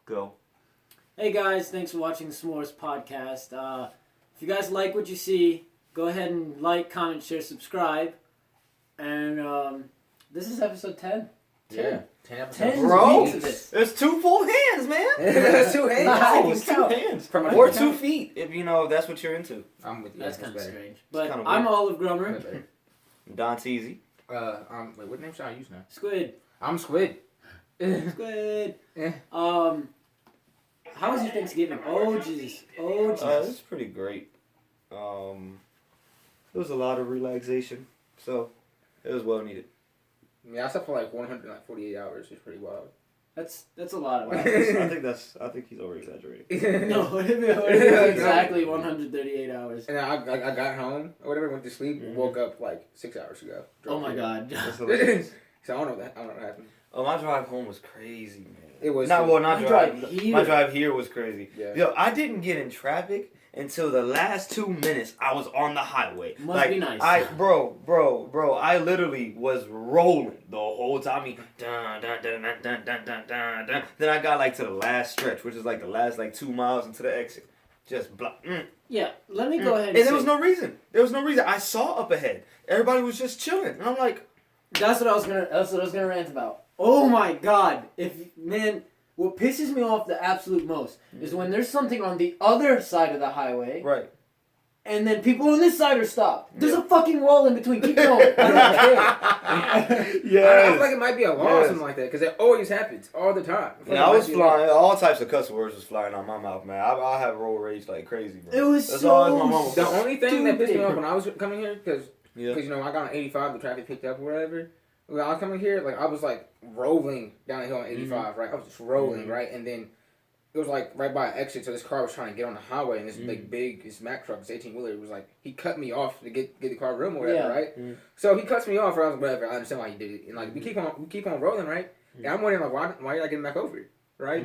Go. Hey guys, thanks for watching the S'mores podcast. If you guys like what you see, go ahead and like, comment, share, subscribe. And this is episode 10. Yeah. 10 episodes. 10 Bro, weeks of this. there's 2 full hands, man. That's 2 hands. No, it's 2 hands. From Or 2 feet, if that's what you're into. I'm with you. That's kind of better. strange. But kinda I'm weird. Olive Grummer. That's better. Don's easy. Wait, what name should I use now? Squid. I'm Squid. Squid. Yeah. How was your Thanksgiving? Oh, Jesus. Oh, It Jesus. was pretty great. There was a lot of relaxation, so it was well needed. Yeah, I slept for like 148 hours. It's pretty wild. That's a lot of I hours. think he's over exaggerating. No, it would be exactly 138 hours. And I got home or whatever, went to sleep, woke up like 6 hours ago. Oh my God. That's hilarious. So I don't know what happened. Oh, my drive home was crazy, man. It was not My drive. drive here. My drive here was crazy. Yeah. Yo, I didn't get in traffic until the last 2 minutes. I was on the highway. Must be nice. Bro. I literally was rolling the whole time. I mean, dun, dun, dun, dun, dun, dun, dun, dun, dun. Then I got like to the last stretch, which is like the last like 2 miles into the exit. Just block. Yeah, let me go ahead And there was no reason. I saw up ahead. Everybody was just chilling, and I'm like, That's what I was gonna rant about. Oh my God! What pisses me off the absolute most is when there's something on the other side of the highway, right. and then people on this side are stopped. There's a fucking wall in between. Keep going. I don't care. I feel like it might be a law or something like that because it always happens all the time. I was flying. All types of cuss words was flying out my mouth, man. I have road rage like crazy, bro. It was That's so always my mama. The only thing that pissed me stupid. off when I was coming here, because I got on 85, the traffic picked up or whatever. When I was coming here, like I was like rolling down the hill on 85, right? I was just rolling, right? And then it was like right by an exit, so this car was trying to get on the highway, and this this Mack truck, this 18-wheeler, was like, he cut me off to get the car room or whatever, right? So he cuts me off, or I was like, whatever, I understand why he did it. And like we keep on rolling, right? And I'm wondering like why are you not getting back over, right?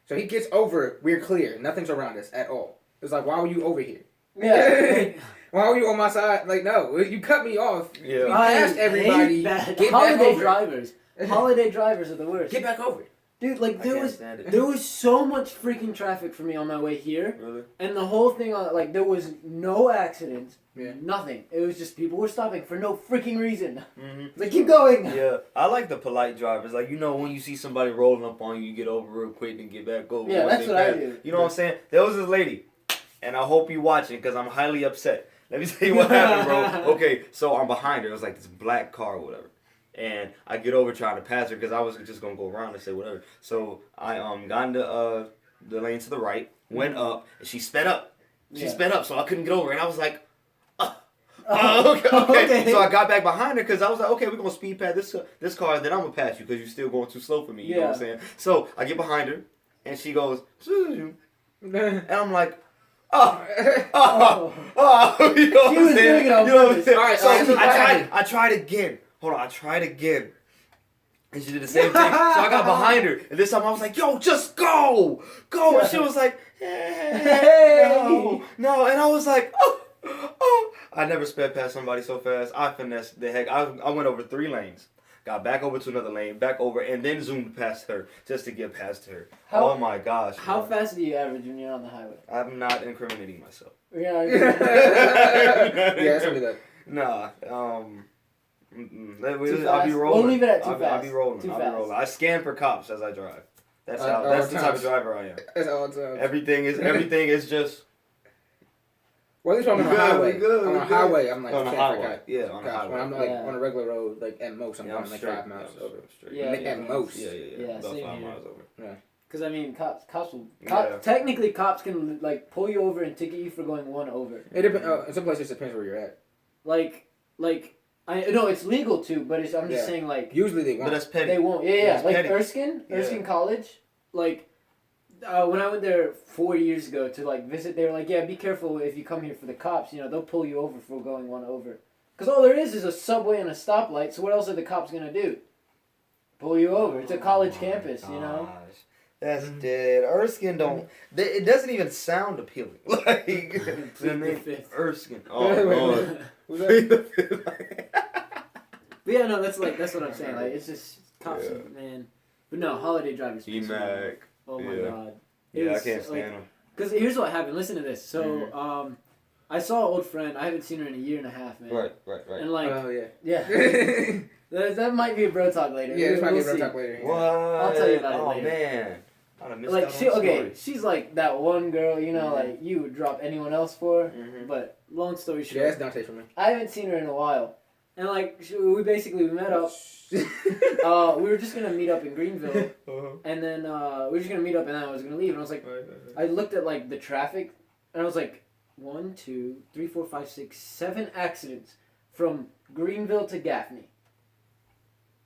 So he gets over, we're clear, nothing's around us at all. It was like, why were you over here? Yeah. Why were you on my side? Like, no, you cut me off. Yeah. You passed everybody. Get Get back holiday over. drivers. Holiday drivers are the worst. Get back over. Dude, like I can't stand it. there was so much freaking traffic for me on my way here, Really? and the whole thing like there was no accidents, Yeah. nothing. It was just people were stopping for no freaking reason. Mm-hmm. Like keep going. Yeah, I like the polite drivers. Like, when you see somebody rolling up on you, you get over real quick and get back over. Yeah, once that's they what I pass. do. You know what I'm saying? There was this lady, and I hope you watching because I'm highly upset. Let me tell you what happened, bro. Okay, so I'm behind her. It was like this black car or whatever. And I get over trying to pass her because I was just going to go around and say whatever. So I got into the lane to the right, went up, and she sped up. She sped up, so I couldn't get over. And I was like, okay. So I got back behind her because I was like, okay, we're going to speed past this car, and then I'm going to pass you because you're still going too slow for me. You know what I'm saying? So I get behind her, and she goes, and I'm like, you know what I'm saying? You know what I'm saying? Alright, So so I tried again. Hold on, I tried again. And she did the same thing. So I got behind her. And this time I was like, yo, just go. Go. And she was like, hey. No. And I was like, oh. I never sped past somebody so fast. I finessed the heck. I went over 3 lanes. Got back over to another lane, back over, and then zoomed past her just to get past her. Oh my gosh. How man. fast do you average when you're on the highway? I'm not incriminating myself. Yeah. Yeah, something like that. Nah. Too I'll be fast? rolling. We'll leave it at too I'll fast. be rolling. Too I'll be fast. rolling. I scan for cops as I drive. That's all that's the type times. of driver I am. That's all it sounds. Everything is just Well, at least when I'm on the highway. On a highway, I'm like, on the okay, I highway. forgot. Yeah, on the Gosh, highway. when I'm like Yeah. on a regular road, like at most, I'm Yeah, going I'm like straight. 5 miles Yeah, over. straight. Yeah, At most. Yeah. Yeah, About same 5 here. miles over. Because I mean, cops will. Yeah. Technically, cops can like pull you over and ticket you for going 1 over. It depends. In some places, it depends where you're at. Like I know it's legal too, but I'm just Yeah. saying like Usually they But won't. that's petty. they won't. Yeah. That's Like petty. Erskine College, like when I went there 4 years ago to like visit, they were like, yeah, be careful if you come here for the cops. You know, they'll pull you over for going 1 over. Because all there is a subway and a stoplight. So what else are the cops gonna do? Pull you over. It's a college campus, you know. Gosh. That's dead. Erskine don't. It doesn't even sound appealing. Like the name Erskine. Oh Lord. Who's that? But yeah, no, that's what I'm saying. Like it's just cops, man. But no, holiday drivers. E-Mac. Oh my Yeah. god. Yeah, I can't stand them. Because here's what happened. Listen to this. So, Mm-hmm. I saw an old friend. I haven't seen her in a year and a half, man. Right. And like, Oh yeah. yeah, that might be a bro talk later. Yeah, this might be a We'll bro see. talk later. What? I'll tell you about it oh, later. man. I'd have missed Like out she, on the okay, story. she's like that one girl, you know, Mhm. like you would drop anyone else for. Mhm. But long story Yeah, short, that's Dante for me. I haven't seen her in a while, and like we met up. We were just gonna meet up in Greenville, Uh-huh. and then we were just gonna meet up, and then I was gonna leave, and I was like, I looked at like the traffic, and I was like, 1, 2, 3, 4, 5, 6, 7 accidents from Greenville to Gaffney.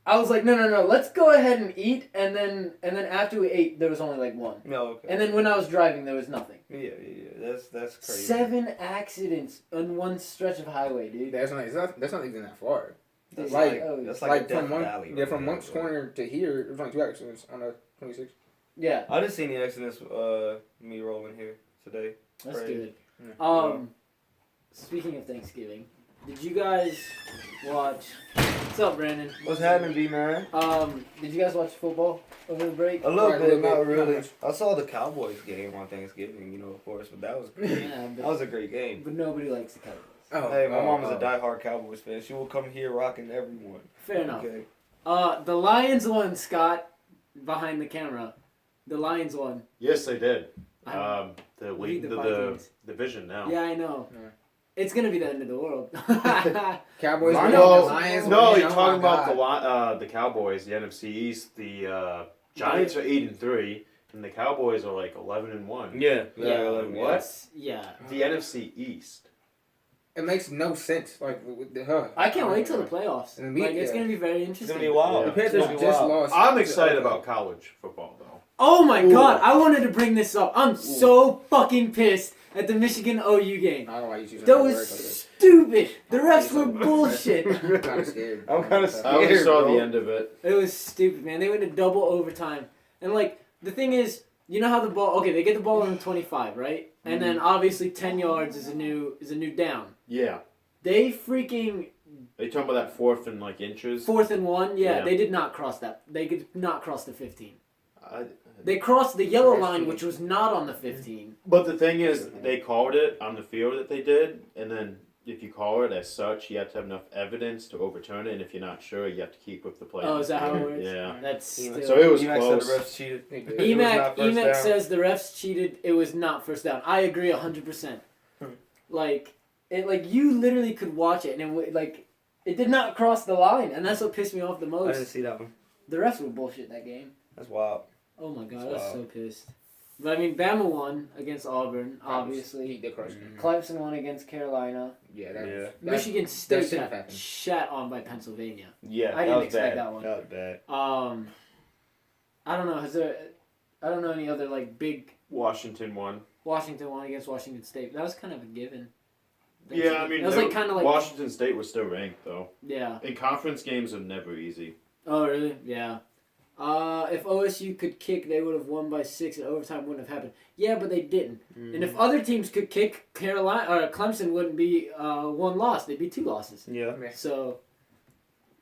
I was like, no, let's go ahead and eat, and then after we ate, there was only like 1. No, okay. And then when I was driving, there was nothing. Yeah. That's crazy. 7 accidents on one stretch of highway, dude. That's not even that far. That's Like- that's Like like, a from Death one, Valley yeah, right from there, Monk's bro. Corner to here, there's only 2 accidents on the 26. Yeah, I didn't see any accidents. Me rolling here today. that's Right. good. Yeah. Speaking of Thanksgiving, did you guys watch? What's up, Brandon? What's happening, B man? Did you guys watch football over the break? A little Right, bit, a little not bit, really. not much. I saw the Cowboys game on Thanksgiving, of course, but that was great. Yeah, That was a great game. but nobody likes the Cowboys. Hey, my mom is a diehard Cowboys fan. She will come here rocking everyone. Fair enough. Okay. The Lions won, Scott, behind the camera. The Lions won. Yes, they did. I'm- They're We leading the the Vikings. division now. Yeah, I know. Yeah. It's gonna be the end of the world. Cowboys. Lions- win, Well, Lions no, win, you're oh talking my about God. the Cowboys, the NFC East. The Giants are 8-3, and the Cowboys are like 11-1. Yeah. What? Yeah. The NFC East. It makes no sense. Like with the, I can't wait till the playoffs. And we- Like, it's yeah. gonna be very It's interesting. gonna be wild. Yeah. The Panthers It's gonna be just wild. lost. I'm excited to- about college football though. Oh my Ooh. god, I wanted to bring this up. I'm so fucking pissed at the Michigan OU game. I don't know why you choosing That that was word like stupid. The refs were bullshit. I'm kind of scared. I'm kinda scared. I only saw bro. the end of it. It was stupid, man. They went to double overtime. And like the thing is, you know how the ball they get the ball on the 25, right? And then obviously 10 yards is a new down. Yeah. They freaking Are you talking about that 4th and like inches? 4th and 1. Yeah, Yeah. they did not cross that. They could not cross the 15. I, They crossed the yellow Crossed line, the- which was not on the 15. but the thing is, they called it on the field that they did, and then if you call it as such, you have to have enough evidence to overturn it, and if you're not sure, you have to keep with the play. Oh, is that how it works? Yeah. That's still... So it was Emac close. said the refs cheated. They did. It was EMAC, not first down. says the refs cheated. It was not first down. I agree 100%. Like you literally could watch it, and it did not cross the line, and that's what pissed me off the I didn't most. see that one. The refs were bullshit that game. That's wild. Oh my god, I Wow. was so pissed. But I mean, Bama won against Auburn, obviously. They crushed. Clemson won against Carolina. Yeah, that Yeah. that- Michigan State shouldn't have got happened. shat on by Pennsylvania. Yeah, I didn't expect that one. That was bad. I don't know. I don't know any other big Washington won. Washington won against Washington State. That was kind of a given. Yeah, I mean, that was they- kind of Washington State was still ranked though. yeah. And conference games are never easy. Oh really? Yeah. If OSU could kick, they would have won by 6, and overtime wouldn't have happened. Yeah, but they didn't. And if other teams could kick, Carolina or Clemson wouldn't be 1 loss; they'd be 2 losses. Yeah. So,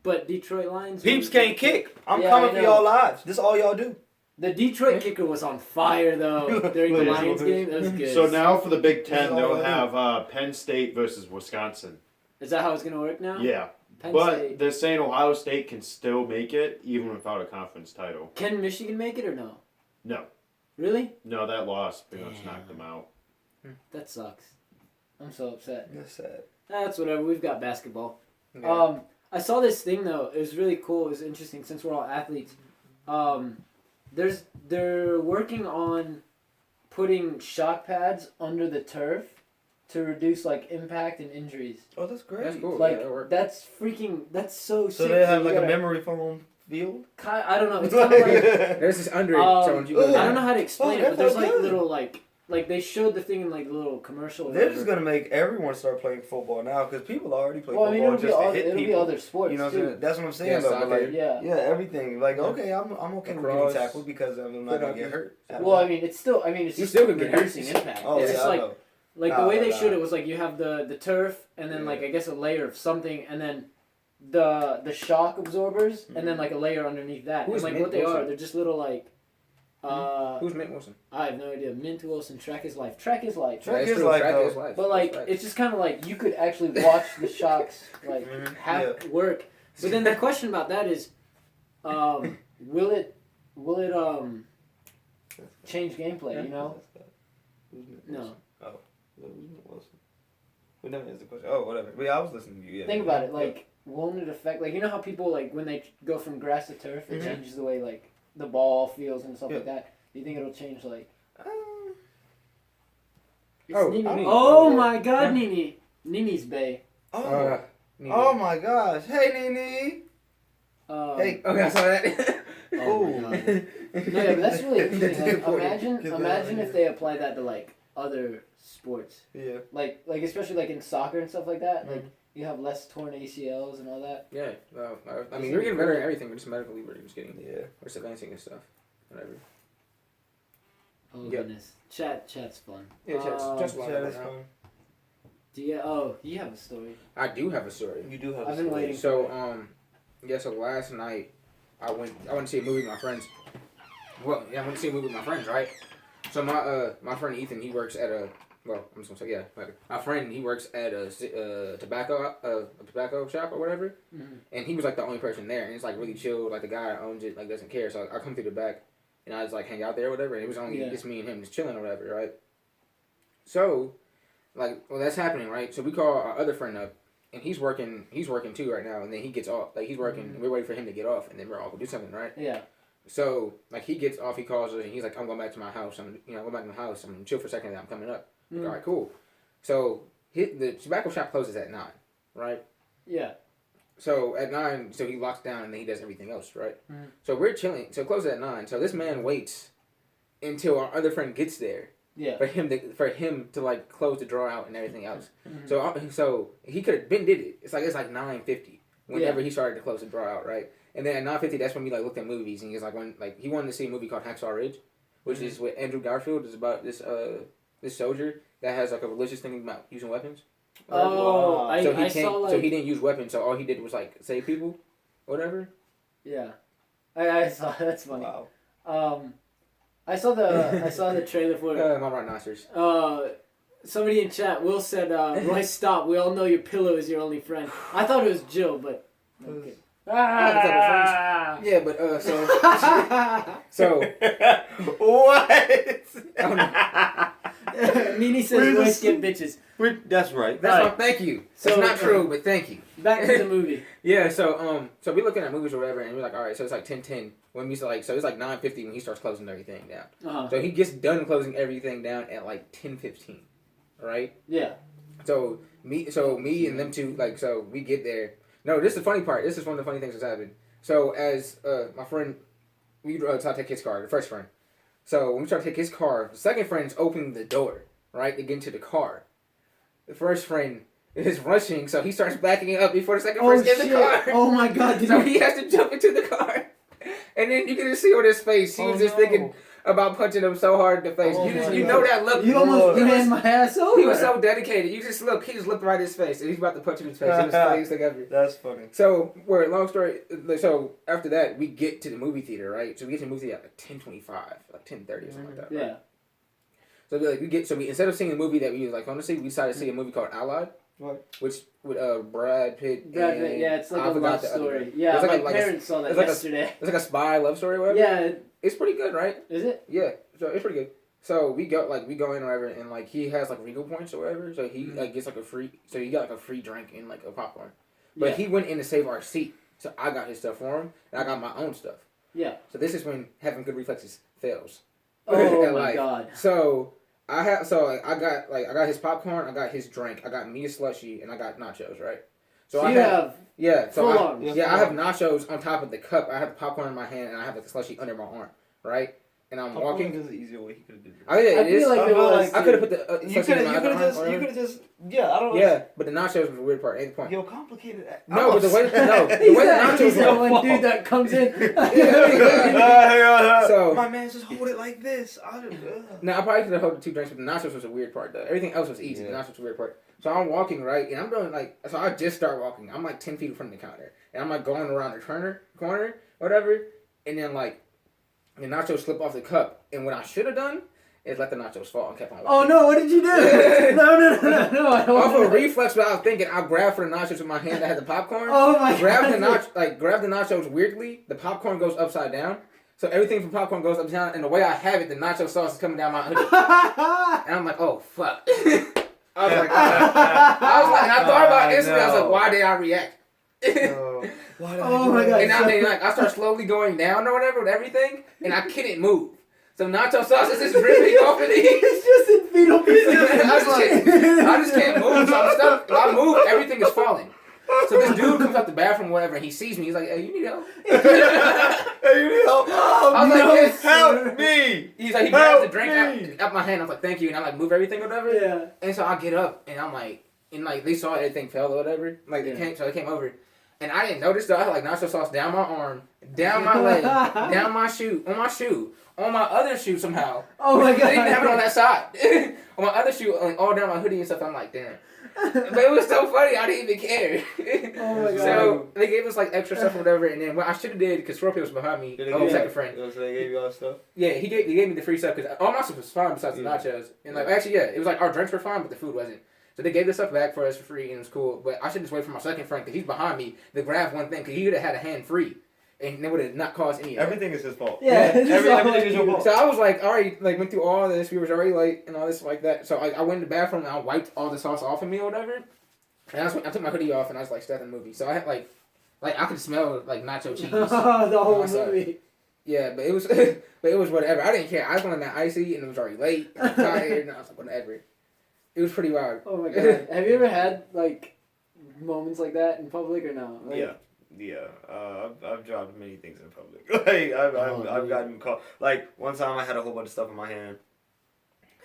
but Detroit Lions. Peeps can't kick. I'm Yeah, coming I for know. y'all lives. This all y'all do. The Detroit kicker was on fire though during the Yeah. Lions game. That was good. So now for the Big Ten, This is they'll all I have Penn State versus Wisconsin. Is that how it's gonna work now? Yeah, Penn but State. they're saying Ohio State can still make it even without a conference title. Can Michigan make it or no? No, Really? no, that loss pretty much Damn. knocked them out. That sucks. I'm so upset. That's sad. That's whatever. We've got basketball. Yeah. I saw this thing though. It was really cool. It was interesting since we're all athletes. They're working on putting shock pads under the turf to reduce impact and injuries. Oh, that's great. That's cool. Like yeah, that worked. that's so So sick. they have You a gotta- memory foam field. I don't know. It's kind of like There's this under it. Um, So when you go Ugh. I down, don't know how to explain Oh, it, but there's that's good. little they showed the thing in the little commercial. or They're whatever. just gonna make everyone start playing football now because people already play Well, I mean, football it'll be just to other, hit it'll be people. other sports You know what I'm too. saying? That's what I'm saying Yeah, though. But soccer. Yeah. everything. Like, okay, I'm okay with getting Lacrosse. tackled because I'm not gonna get hurt. Well, I mean, it's still. It's You just still can get hurt. reducing impact. oh It's yeah, just I know. the Nah, way they nah. showed it was you have the turf and then Yeah. I guess a layer of something and then the shock absorbers and then a layer underneath that. Who's And made what they those are, up? they're just little Who's Mint Wilson? I have no idea. Mint Wilson, Track is Life. Track is Life. Track That's is true, life, Track though. is life. But like, That's it's just kind of like you could actually watch the shocks like work. But then the question about that is, will it change gameplay? You know? Who's Mint No. Wilson? Oh, who's Mint Wilson? We never answered the question. Oh, whatever. But yeah, I was listening to you. Yeah, Think about it. Like, won't it affect? Like, you know how people like when they go from grass to turf, it Mhm. changes the way like the ball feels and stuff Yeah. like that. Do you think it'll change like? Oh, Nini. Nini. Oh my God, Nini. Nini's Bay. Oh. Nene. Oh my gosh. Hey, Nene. Hey. Okay, I saw that. Oh my God. No, yeah, but that's really interesting. That's a good Like, point. imagine if they apply that to like other sports, Yeah. like especially like in soccer and stuff like that. Like you have less torn ACLs and all that. Yeah, well, I mean, we're getting better at everything. We're just medically, we're just getting, Yeah. we're just advancing and stuff. Whatever. Oh Yep. goodness, chat's fun. Yeah, just one Yeah, right that's now. fun. Do you? Oh, you have a story. I do have a story. You do have I've a been story. waiting. So, so last night, I went to see a movie with my friends. Well, yeah, I went to see a movie with my friends, right? So my friend Ethan, he works at I'm just gonna say, yeah, my friend, he works at a tobacco shop or whatever, Mm-hmm. and he was like the only person there, and it's like really chill, like the guy that owns it, like doesn't care, so I come through the back, and I just like hang out there or whatever, and it was only just me and him just chilling or whatever, right? So, like, well, that's happening, right? So we call our other friend up, and he's working too right now, and then he gets off, like he's working, and we're waiting for him to get off, and then we're all gonna do something, right? Yeah. So, like, he gets off, he calls us, and he's like, I'm going back to my house. I'm going back to my house. I'm going to chill for a second, and I'm coming up. Like, all right, cool. So, the tobacco shop closes at 9, right? Yeah. So, at 9, so he locks down, and then he does everything else, right? Mm. So, we're chilling. So, it closes at 9. So, this man waits until our other friend gets there Yeah. for him to like, close the drawer out and everything else. Mm-hmm. So he could have been did it. It's like 9:50 whenever he started to close the drawer out, right? And then at 9:50, that's when we like looked at movies, and he was like, he wanted to see a movie called Hacksaw Ridge, which is with Andrew Garfield. It's about this soldier that has like a religious thing about using weapons. Oh, Wow. So he I saw like. so he didn't use weapons. So all he did was like save people, whatever. Yeah. I saw. That's funny. Wow. I saw the trailer for it. My rhinoceros. Somebody in chat, Will said, Roy, stop. We all know your pillow is your only friend. I thought it was Jill, but. Okay. Yeah, but so What? Nene says Roy skip bitches. That's right. that's Right. not, thank you. So- That's not true, but thank you. Back to the movie. Yeah, so we're looking at movies or whatever, and we're like, all right, so it's like 10:10 when we like, so it's like 9:50 when he starts closing everything down. Uh-huh. So he gets done closing everything down at like 10:15, right? Yeah. So me and them two, like, so we get there. No, this is the funny part. This is one of the funny things that's happened. So as my friend, we try to take his car, the first friend. So when we try to take his car, the second friend's opening the door, right, to get into the car. The first friend is rushing, so he starts backing up before the second friend's in the car. Oh my God. So he has to jump into the car. And then you can just see on his face, he was just thinking about punching him so hard in the face. Oh you know that look. You almost ran my ass over. He was so dedicated. You just look. He just looked right in his face, and he's about to punch him in his face. It was the funniest thing ever. That's funny. So, long story. So after that, we get to the movie theater, right? So we get to the movie theater at like 10:25, like 10:30 or something like that. Right? Yeah. So we instead of seeing a movie that we was like want to see, we decided to see a movie called Allied. What? Which with Brad Pitt. And Yeah, it's like I a forgot love the other story. one. Yeah, It's like my parents saw that it's like yesterday. It's like a spy love story, or whatever. Yeah, It's pretty good, right? is it? Yeah, so it's pretty good. So we go in or whatever, and like he has like Regal points or whatever. So he like gets like a free. So he got like a free drink and like a popcorn. But Yeah. he went in to save our seat, so I got his stuff for him, and I got my own stuff. Yeah. So this is when having good reflexes fails. Oh in my life. God. So I got his popcorn, I got his drink, I got me a slushie, and I got nachos, right? So I you have yeah. So full arms. I have nachos on top of the cup. I have the popcorn in my hand, and I have like the slushie under my arm, right? And I'm walking. There's an easier way he could have did this. Oh yeah, I it is. feel like I it feel was. like I could have put the You slushie could in my other arm, have whatever. just yeah. I don't know. Yeah, but the nachos was the weird part. Ain't the point. Yo, complicated. No, but the way the He's way the that, nachos he's the were. one dude that comes in. So my man just hold it like this. now I probably could have held the two drinks, but the nachos was a weird part though. Everything else was easy. Yeah. The nachos was a weird part. So I'm walking right, and I'm doing like so. I just start walking. I'm like 10 feet in front of the counter, and I'm like going around the corner, whatever. And then like the nachos slip off the cup. And what I should have done is let the nachos fall and kept on walking. Oh no! What did you do? No! I don't Off want of reflex, what I was thinking, I grabbed for the nachos with my hand that had the popcorn. Oh my grab god! grab the nachos weirdly. The popcorn goes upside down, so everything from popcorn goes upside down. And the way I have it, the nacho sauce is coming down my hoodie, and I'm like, oh fuck. I was like, and I thought about it instantly. I was like, why did I react? Why did Oh my god! And I start slowly going down or whatever with everything, and I couldn't move. So nacho sauce is just dripping off of me. It's just in fetal position. I just can't move, so I'm stuck. If I move, everything is falling. So this dude comes out the bathroom or whatever, and he sees me. He's like, hey, you need help? Hey, you need help? Oh, I was like, yes, help me! He's like, he grabs the drink out my hand. I was like, thank you. And I like move everything or whatever. Yeah. And so I get up, and I'm like, they saw everything fell or whatever. Like, they came over. And I didn't notice that I had like nacho sauce down my arm, down my leg, down my shoe, on my other shoe somehow. Oh my god! I didn't have it on that side. On my other shoe, like, all down my hoodie and stuff. I'm like, damn. But it was so funny. I didn't even care. Oh my god! So they gave us like extra stuff or whatever, and then what I should have did because Scorpio was behind me. Second friend. So they gave you all stuff. Yeah, he gave me the free stuff because all my stuff was fine besides the nachos. And like actually, yeah, it was like our drinks were fine, but the food wasn't. So they gave the stuff back for us for free, and it was cool. But I should just wait for my second friend because he's behind me to grab one thing because he would have had a hand free, and it would have not caused any of that. Everything is his fault. Yeah, everything is your fault. So I was like, already like went through all this. We was already late and all this like that. So I went in the bathroom and I wiped all the sauce off of me or whatever. And I took my hoodie off and I was like starting the movie. So I had like I could smell like nacho cheese. The whole movie. Yeah, but it was whatever. I didn't care. I was on that icy and it was already late. I was tired and I was like whatever. It was pretty wild. Oh my god! Have you ever had like moments like that in public or no? Like, Yeah. I've dropped many things in public. Like I've gotten caught. Like one time I had a whole bunch of stuff in my hand,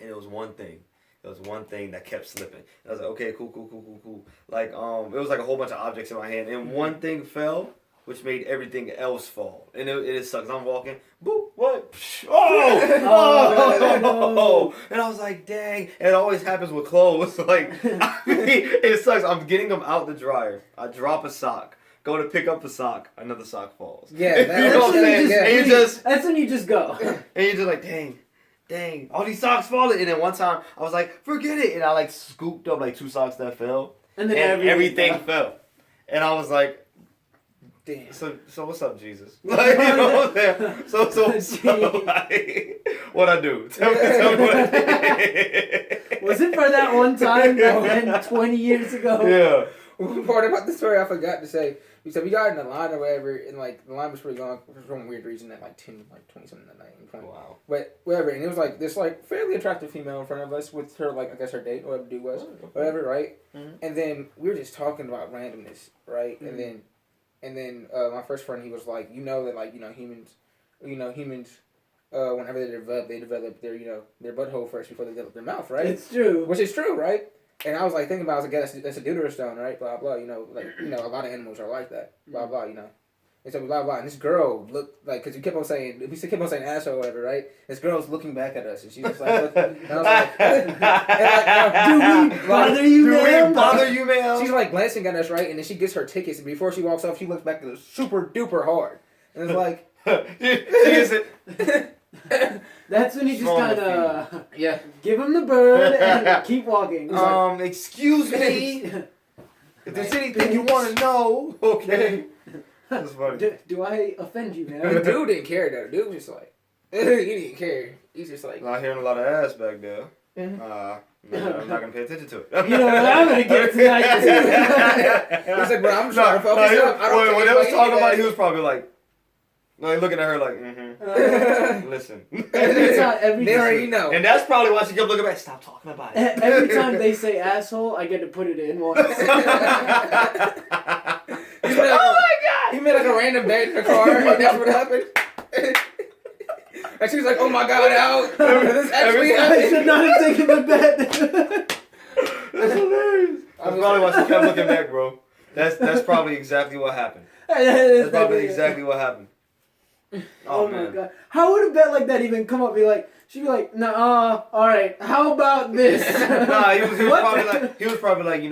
and it was one thing. It was one thing that kept slipping. And I was like, okay, cool. Like it was like a whole bunch of objects in my hand, and one thing fell, which made everything else fall. And it sucks. I'm walking, boop, what? Oh! And I was like, dang. And it always happens with clothes. Like, I mean, it sucks. I'm getting them out the dryer. I drop a sock. Go to pick up the sock. Another sock falls. Yeah, you know what I'm saying? And that's when you just go. And you're just like, dang, all these socks falling. And then one time, I was like, forget it. And I like scooped up like 2 socks that fell. And then everything fell. And I was like, damn. So what's up, Jesus? Like, you know what I'm saying? So like, what I do? Tell me what I did. Was it for that one time that went 20 years ago? Yeah. One part about the story I forgot to say. We said we got in the line or whatever, and like the line was pretty long for some weird reason at like 20 something at night. Wow. But whatever, and it was like this like fairly attractive female in front of us with her like I guess her date or whatever the dude was, whatever, right? Mm-hmm. And then we were just talking about randomness, right? Mm-hmm. And then my first friend, he was like, that like humans, whenever they develop their their butthole first before they develop their mouth, right? It's true. Which is true, right? And I was like thinking about, I was like, yeah, that's a deuterostone, right? Blah blah, a lot of animals are like that, blah blah, And so blah blah, and this girl looked like, cause we kept on saying asshole or whatever, right? This girl's looking back at us, and she was like, and I was like, do we bother you, ma'am? She's like glancing at us, right? And then she gets her tickets, and before she walks off, she looks back at us super duper hard, and it's like, that's when you just kind of give him the bird and keep walking. Excuse me. If there's anything you want to know, okay. That's funny. Do I offend you, man? The dude didn't care though. Dude was just like, he didn't care. He's just like, not hearing a lot of ass back there. I'm not gonna pay attention to it. You know what I'm gonna get tonight? He's like, bro, I'm trying to focus up. When they was talking about it, he was probably like looking at her like, listen. Every time, they already know. And that's probably why she kept looking back. Stop talking about it. Every time they say asshole, I get to put it in once. Oh my god! He made like a random bed in the car, and that's what happened. And she was like, "Oh my god, out! This actually happened." I should not have taken the bet. That's hilarious. That's probably why she kept looking back, bro. That's probably exactly what happened. That's probably exactly what happened. Oh my god! How would a bet like that even come up? She'd be like, "Nah, all right. How about this?" He was probably like,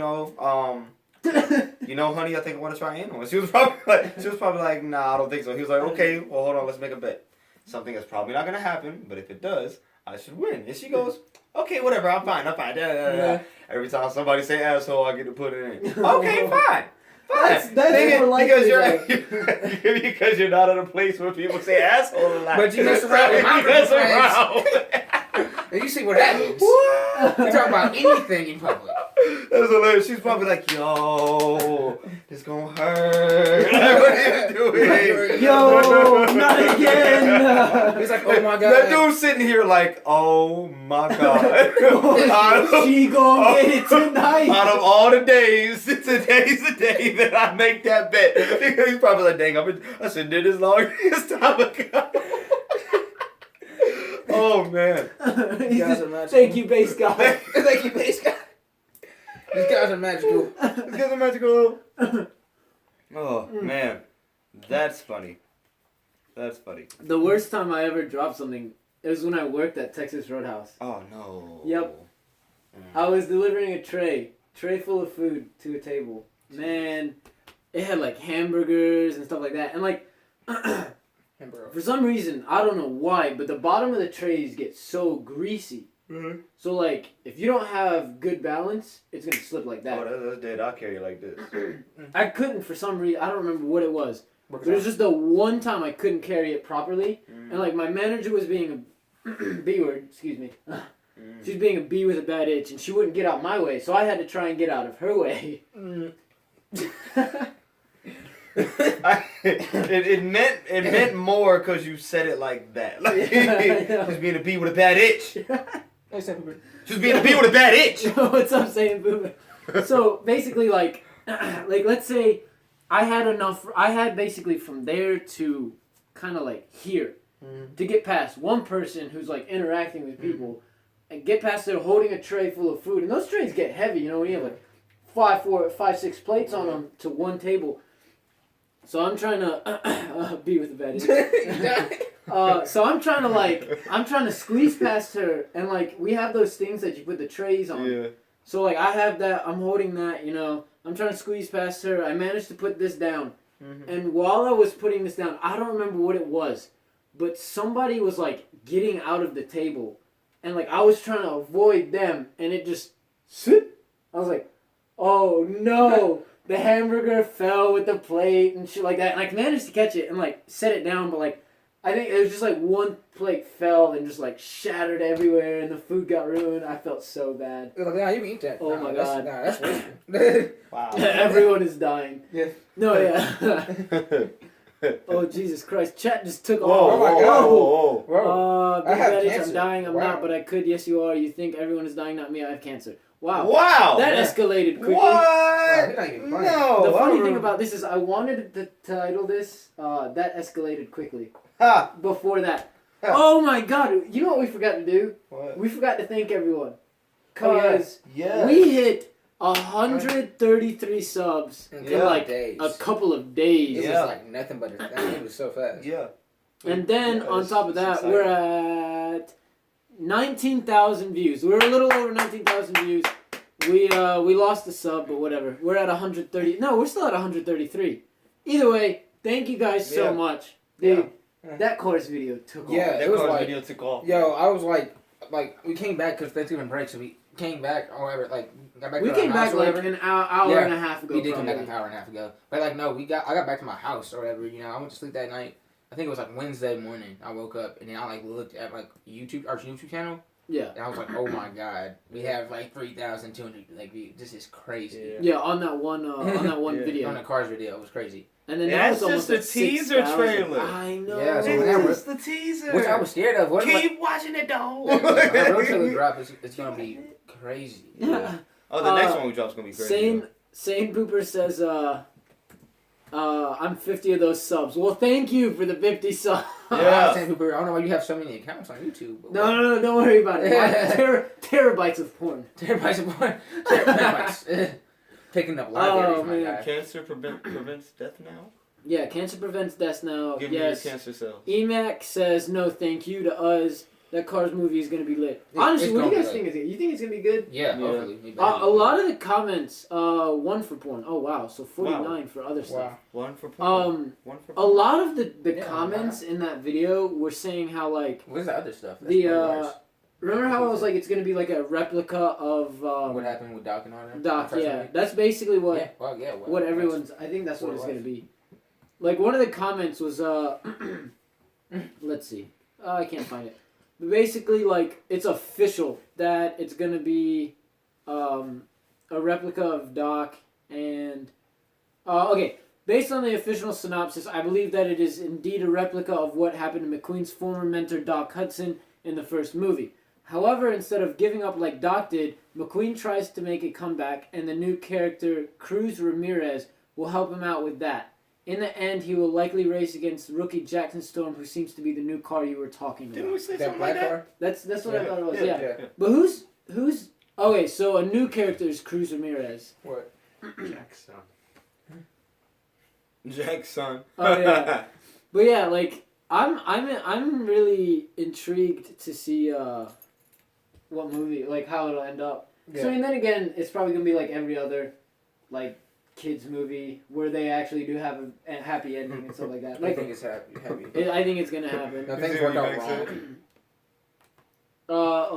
honey, I think I want to try animals. She was probably like, nah, I don't think so. He was like, okay, well, hold on, let's make a bet. something that's probably not gonna happen, but if it does, I should win. And she goes, okay, whatever, I'm fine. Da, da, da, da. Yeah. Every time somebody say asshole, I get to put it in. Okay, fine. That's Nigga, more likely, because you're not in a place where people say asshole a lot. But you mess around with my You mess friends. around. And you see what happens. What? You talk about anything in public. That's hilarious. She's probably like, yo, this gonna hurt. Like, what are you doing? Yo, not again. He's like, oh my god. That dude's sitting here like, oh my god. She gonna get it tonight. Out of all the days, today's the day that I make that bet. He's probably like, dang, I should have did this this time ago. Oh man. He's guys just, are magical. thank you, base guy. Thank you, base guy. These guys are magical. These guys are magical. Oh man. That's funny. That's funny. The worst time I ever dropped something, it was when I worked at Texas Roadhouse. Oh no. Yep. I was delivering a tray full of food to a table. Man, it had like hamburgers and stuff like that. And like, for some reason, I don't know why, but the bottom of the trays get so greasy. Mm-hmm. So like, if you don't have good balance, it's gonna slip like that. Oh, that's dead. I'll carry it like this. I couldn't for some reason. I don't remember what it was. But it was just the one time I couldn't carry it properly. And like my manager was being a B word, excuse me. She was being a bee with a bad itch, and she wouldn't get out my way, so I had to try and get out of her way. It meant more because you said it like that. Like, just being a bee with a bad itch. Just being a bee with a bad itch. What's up, saying boomer? So basically, like let's say I had basically from there to kind of like here to get past one person who's like interacting with people and get past there holding a tray full of food. And those trays get heavy, you know, when you have like 5, 6 plates on them to one table. So I'm trying to be with the bad itch. So I'm trying to squeeze past her, and like we have those things that you put the trays on. Yeah. So like I have that, I'm holding that, you know. I'm trying to squeeze past her. I managed to put this down. And while I was putting this down, I don't remember what it was, but somebody was like getting out of the table, and like I was trying to avoid them, and it just I was like, oh no. The hamburger fell with the plate and shit like that, and I managed to catch it and like set it down, but like I think it was just like one plate fell and just like shattered everywhere, and the food got ruined. I felt so bad. Like, nah, you can eat that. Oh my god. That's wasted. Wow. Everyone is dying. Yeah. No, yeah. Oh Jesus Christ! Chat just took Whoa, off. my God. whoa. I have Big Daddy, cancer. I'm dying. I'm Wow. not, but I could. Yes, you are. You think everyone is dying? Not me. I have cancer. Wow. Wow. That escalated quickly. What? You're not even funny. No. The funny I thing about this is I wanted to title this, that escalated quickly. Ha. Before that. Huh. Oh my god, you know what we forgot to do? What? We forgot to thank everyone. Oh, yeah. Because Yeah. we hit 133 subs in Yeah. like Days. a couple of days. It Yeah. was like nothing but it was so fast. Yeah. And then Yeah, on top of it's that, exciting. we're at 19,000 views. We're a little over 19,000 views. We lost a sub, but whatever. We're at 130. No, we're still at 133. Either way, thank you guys so Yeah. much. Dude, Yeah. that course video took Yeah. off. That it was car's like- video took off. Yo, I was like we came back because Thanksgiving break, so we came back or whatever. Like got back. We to came our house back or like whatever. an hour Yeah, and a half ago. We did come back probably. an hour and a half ago, but like no, I got back to my house or whatever. You know, I went to sleep that night. I think it was like Wednesday morning. I woke up and then I like looked at like our YouTube channel. Yeah. And I was like, oh my god, we have like 3,200 like views. This is crazy. Yeah, on that one Yeah. video. On the Cars video, it was crazy. And then Yeah, that that's was almost just at the teaser 6,000. trailer. I know. Yeah, so It's whenever- just the teaser. Which I was scared of. What Keep watching it though. when that road trailer drop, it's gonna be crazy. Yeah. Oh, the next one we drop's gonna be crazy. Sane Pooper says, I'm 50 of those subs. Well, thank you for the 50 subs. Yeah. I don't know why you have so many accounts on YouTube. But No, don't worry about it. Terabytes of porn. Terabytes. Picking up libraries, Oh, my man. guy. Cancer prevents death now. Yeah, cancer prevents death now. Give yes. me your cancer cells. Emac says no thank you to us. that Cars movie is gonna be lit. It's Honestly, what do you gonna guys be think is it? You think it's gonna be good? Yeah, Yeah. hopefully. A lot of the comments, 1 for porn. Oh wow, so 49 Wow. for other stuff. Wow. One for porn. One for A porn. lot of the Yeah, comments in that video were saying how like What's the other stuff? the remember how I was like it's gonna be like a replica of what happened with Doc and all that? Doc, yeah. That's basically what Yeah, well, yeah. Well, what everyone's. I think that's what what it's it gonna was. be. Like one of the comments was let's see, I can't find it. But basically, like it's official that it's gonna be a replica of Doc and okay. Based on the official synopsis, I believe that it is indeed a replica of what happened to McQueen's former mentor Doc Hudson in the first movie. However, instead of giving up like Doc did, McQueen tries to make a comeback, and the new character, Cruz Ramirez, will help him out with that. In the end, he will likely race against rookie Jackson Storm, who seems to be the new car you were talking about. Didn't we say that something like black that? car? That's what I thought it was. Yeah. Yeah. But who's okay? So a new character is Cruz Ramirez. What? Jackson. Jackson. Oh yeah. But yeah, like I'm really intrigued to see what movie, like how it'll end up. Yeah. So I mean, then again, it's probably gonna be like every other like kids movie where they actually do have a happy ending and stuff like that. I Like think it's heavy. I think it's gonna happen. No, things work out wrong.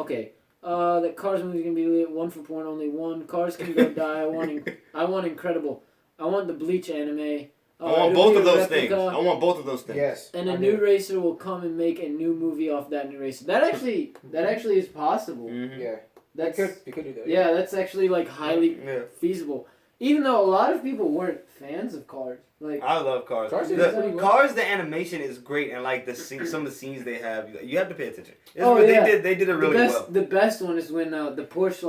Okay. That Cars movie gonna be lit. 1 for porn, only 1. Cars can go die. I want Incredible. I want the Bleach anime. I want it'll both be of a those replica, things. I want both of those things. Yes. And a I new do. racer will come and make a new movie off that new racer. That actually is possible. Mm-hmm. Yeah. That's You could do that. yeah, that's actually like highly Yeah. feasible. Even though a lot of people weren't fans of Cars. Like I love Cars. Cars is The, pretty good. Cars, the animation is great, and like the some of the scenes they have, you have to pay attention. Oh, yeah. They did it really well. the best one is when the Porsche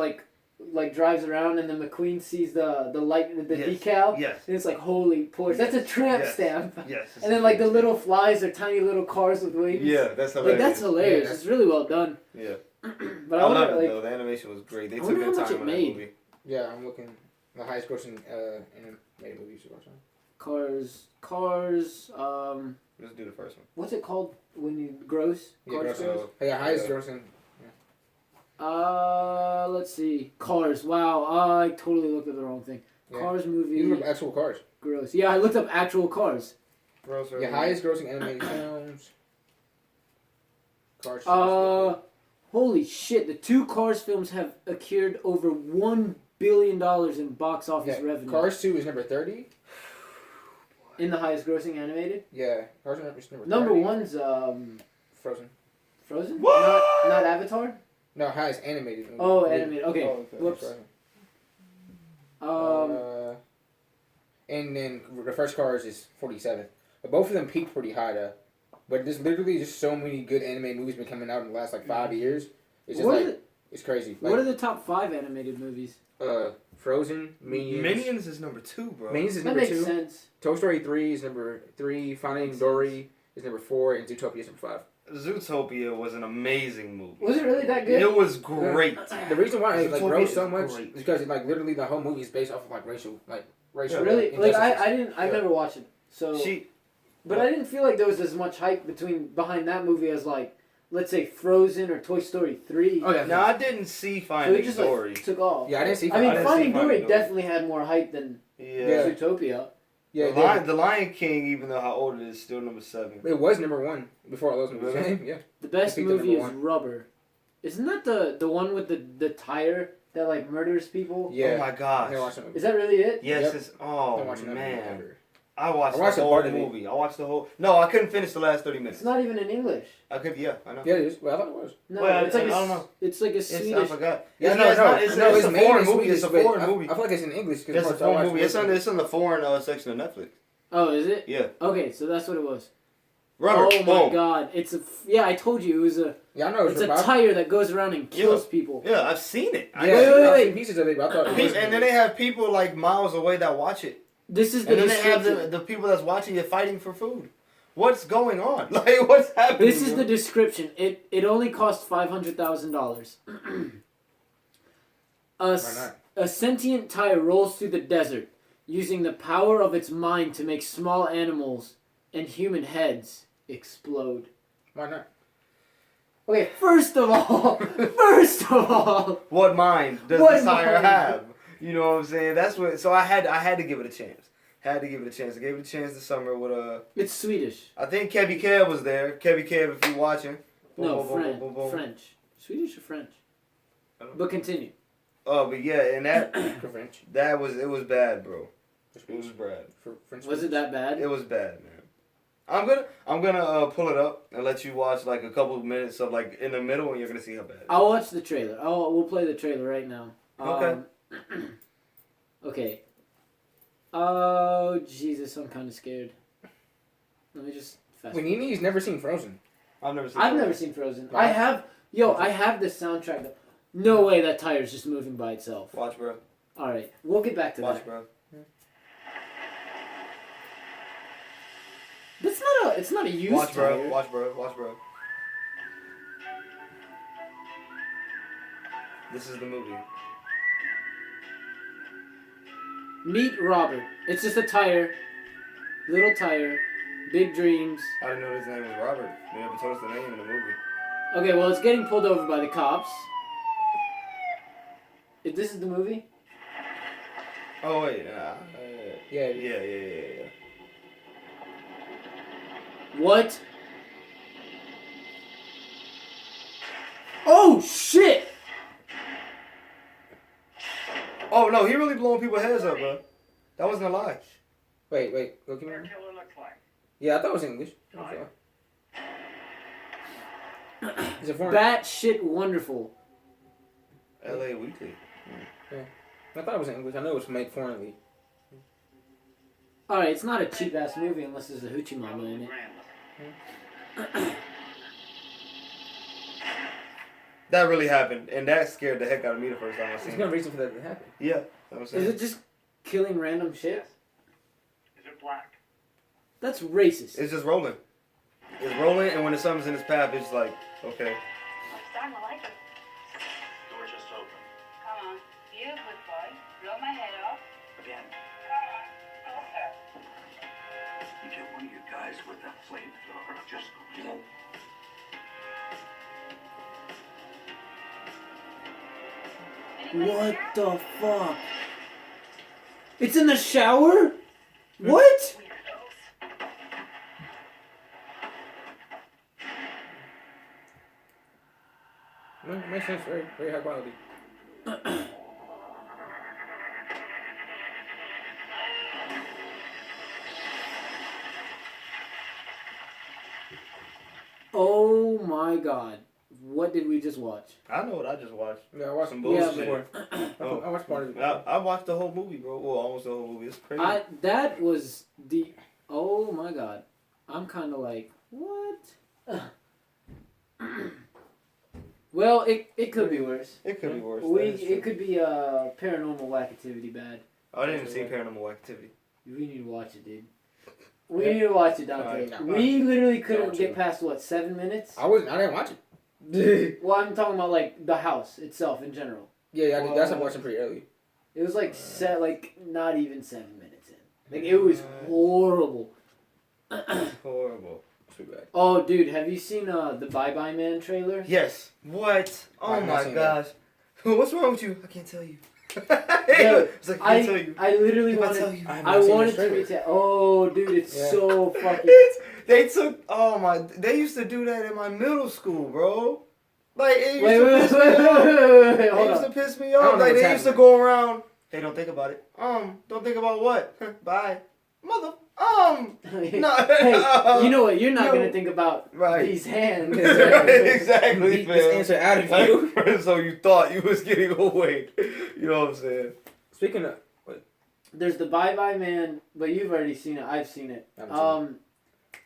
like drives around and then McQueen sees the light the Yes. decal. Yes. And it's like holy Porsche. That's a tramp Yes. stamp. Yes. And then like the little flies are tiny little cars with wings. Yeah, that's Like hilarious. that's hilarious. Yeah, It's really well done. Yeah. But I I love wonder it like though. The animation was great. They I took wonder their how much time it on that made. movie. Yeah, I'm looking. The highest grossing animated movies to watch on. Cars. Let's do the first one. What's it called when you gross? Yeah, Cars grossing. Yeah, highest Yeah. grossing. Let's see. Cars. Wow, I totally looked at the wrong thing. Yeah. Cars movie. These were actual cars. Gross. Yeah, I looked up actual cars. Yeah, highest grossing animated films. Cars. Holy shit! The 2 Cars films have accrued over $1 billion in box office revenue. Cars 2 is number 30. In the highest grossing animated. Yeah, Cars is number 30. Number 1's Frozen. Frozen. What? Not Avatar. No, highest animated movie. Oh, animated. Okay. Oh, okay. Whoops. And then the first Cars is 47th. But both of them peaked pretty high though. But there's literally just so many good anime movies been coming out in the last like 5 years. It's just What are like it's crazy. What Like, are the top 5 animated movies? Frozen, Minions. Minions is number 2, bro. Minions is That number makes 2. sense. Toy Story 3 is number 3. Finding Makes Dory is number 4, and Zootopia is number 5. Zootopia was an amazing movie. Was it really that good? It was great. The reason why it like Zootopia rose is so much great. is because like literally the whole movie is based off of like racial Really? Like injustices. I've never watched it. So but I didn't feel like there was as much hype behind that movie as like let's say Frozen or Toy Story 3. Oh yeah. No, I didn't see So it Finding just Dory. like took off. Yeah, I didn't see. I mean, didn't see Finding Finding Dory Dory. definitely had more hype than Yeah. Zootopia. Yeah, The Lion King, even though how old it is, still number 7. it was number 1 before all those movies Really? came. Yeah. The best I think the movie is number 1. Rubber. Isn't that the one with the tire that like murders people? Yeah. Oh my I gosh. never watched that movie. Is that really it? Yes, Yep. it's. I Oh, never watched that movie man. ever. I watched I watched the a whole part of it. movie. I watched the whole. No, I couldn't finish the last 30 minutes. It's not even in English. I could. Yeah, I know. Yeah, it is. Well, I thought it was. No, Well, it's like I don't know. It's like a It's, I Swedish. forgot. Yeah, It's no, not- no, it's, no, it's a made in foreign movie. Swedish, It's a but foreign I movie. feel like it's in English. 'cause It's a parts I watched foreign movie. was It's on the foreign section of Netflix. Oh, is it? Yeah. Okay, so that's what it was. Rubber. Oh my boom. god, it's a yeah. I told you it was a. Yeah, I know. It's a about. tire that goes around and kills people. Yeah, I've seen it. Yeah, I- Wait, I've seen pieces of it, but I thought it was. And then they have people like miles away that watch it. This is the And then they have description. the people that's watching it fighting for food. What's going on? Like, what's happening? This is bro? the description. It only cost $500,000. Why not? A sentient tire rolls through the desert, using the power of its mind to make small animals and human heads explode. Why not? Okay, first of all, what mind does What this tire mind? have? You know what I'm saying? That's what. So I had to give it a chance. Had to give it a chance. I gave it a chance this summer with it's Swedish. I think Kevy Kev was there. Kevy Kev, if you watching. No, Boom, boom, boom, boom, boom. French. Swedish or French? I don't know. But continue. Oh, but yeah, and that For French. it was bad, bro. It was bad. For French. Was it that bad? It was bad, man. I'm gonna pull it up and let you watch like a couple of minutes of like in the middle, and you're gonna see how bad. I'll watch the trailer. We'll play the trailer right now. Okay. Okay. Oh Jesus, I'm kind of scared. Let me just. Wait, Nini's never seen Frozen. I've never seen Frozen. No. I have. Yo, I have the soundtrack. No way that tire's just moving by itself. Watch, bro. All right, we'll get back to Watch, that. bro. It's not a used Watch, bro. tire. Watch, bro. Watch, bro. This is the movie. Meet Robert. It's just a tire. Little tire. Big dreams. I didn't know his name was Robert. They never told us the name in the movie. Okay, well, it's getting pulled over by the cops. If this is the movie? Oh wait, Yeah. yeah. What? Oh, shit! Oh no, he really blowing people's heads up, bro. That wasn't a lie. Wait. Go keep it. Yeah, I thought it was English. Is it foreign? Batshit wonderful. L.A. Weekly. I thought it was English. I know it's made foreignly. Alright, it's not a cheap-ass movie unless there's a hoochie mama in it. That really happened, and that scared the heck out of me the first time I There's seen no it. reason for that to happen. Yeah, that's what I'm saying. Is it just killing random shit? Is it black? That's racist. It's just rolling. It's rolling, and when the sun's in its path, it's like, okay. I'm starting to like it. Door just open. Come on. Be a good boy. Blow my head off. Again. Come on. Closer. You get one of you guys with that flamethrower. Just go. What the fuck? It's in the shower? What? No, it makes sense. Very, very high quality. Oh my god. What did we just watch? I know what I just watched. Yeah, I watched Some some bullshit bullshit. before. I watched part of it. I watched the whole movie, bro. Well, almost the whole movie. It's crazy. That was the. Oh my god. I'm kind of like, what? Well, it could be worse. It could be worse. It could be Paranormal Whack Activity bad. I didn't even see Paranormal Activity. We need to watch it, dude. We need to watch it, Dante. Alright. We literally couldn't Watch get it. past, what, 7 minutes? I didn't watch it. Well, I'm talking about, like, the house itself in general. Yeah, I did. That's I watched it pretty early. It was, like, not even 7 minutes in. Like, it was horrible. Horrible. Too bad. Oh, dude, have you seen the Bye Bye Man trailer? Yes. What? Oh I've not my seen gosh. What's wrong with you? I can't tell you. Dude, It's like, I can't tell you. I literally If I wanted... tell you. I wanted to retell. Oh, dude, it's Yeah. so fucking... They took. Oh my. They used to do that in my middle school, bro. Like it used Wait, to wait, piss wait, me wait, off. wait, wait, They hold used on. to piss me I don't off. know Like what's they used to happening. go around. Hey, don't think about it. Don't think about what? Bye, mother. No. Hey, you know what? You're not No. gonna think about Right. these hands. Exactly, Beat this man. answer out of you. So you thought you was getting away. You know what I'm saying? Speaking of, There's the Bye Bye Man, but you've already seen it. I've seen it. I haven't seen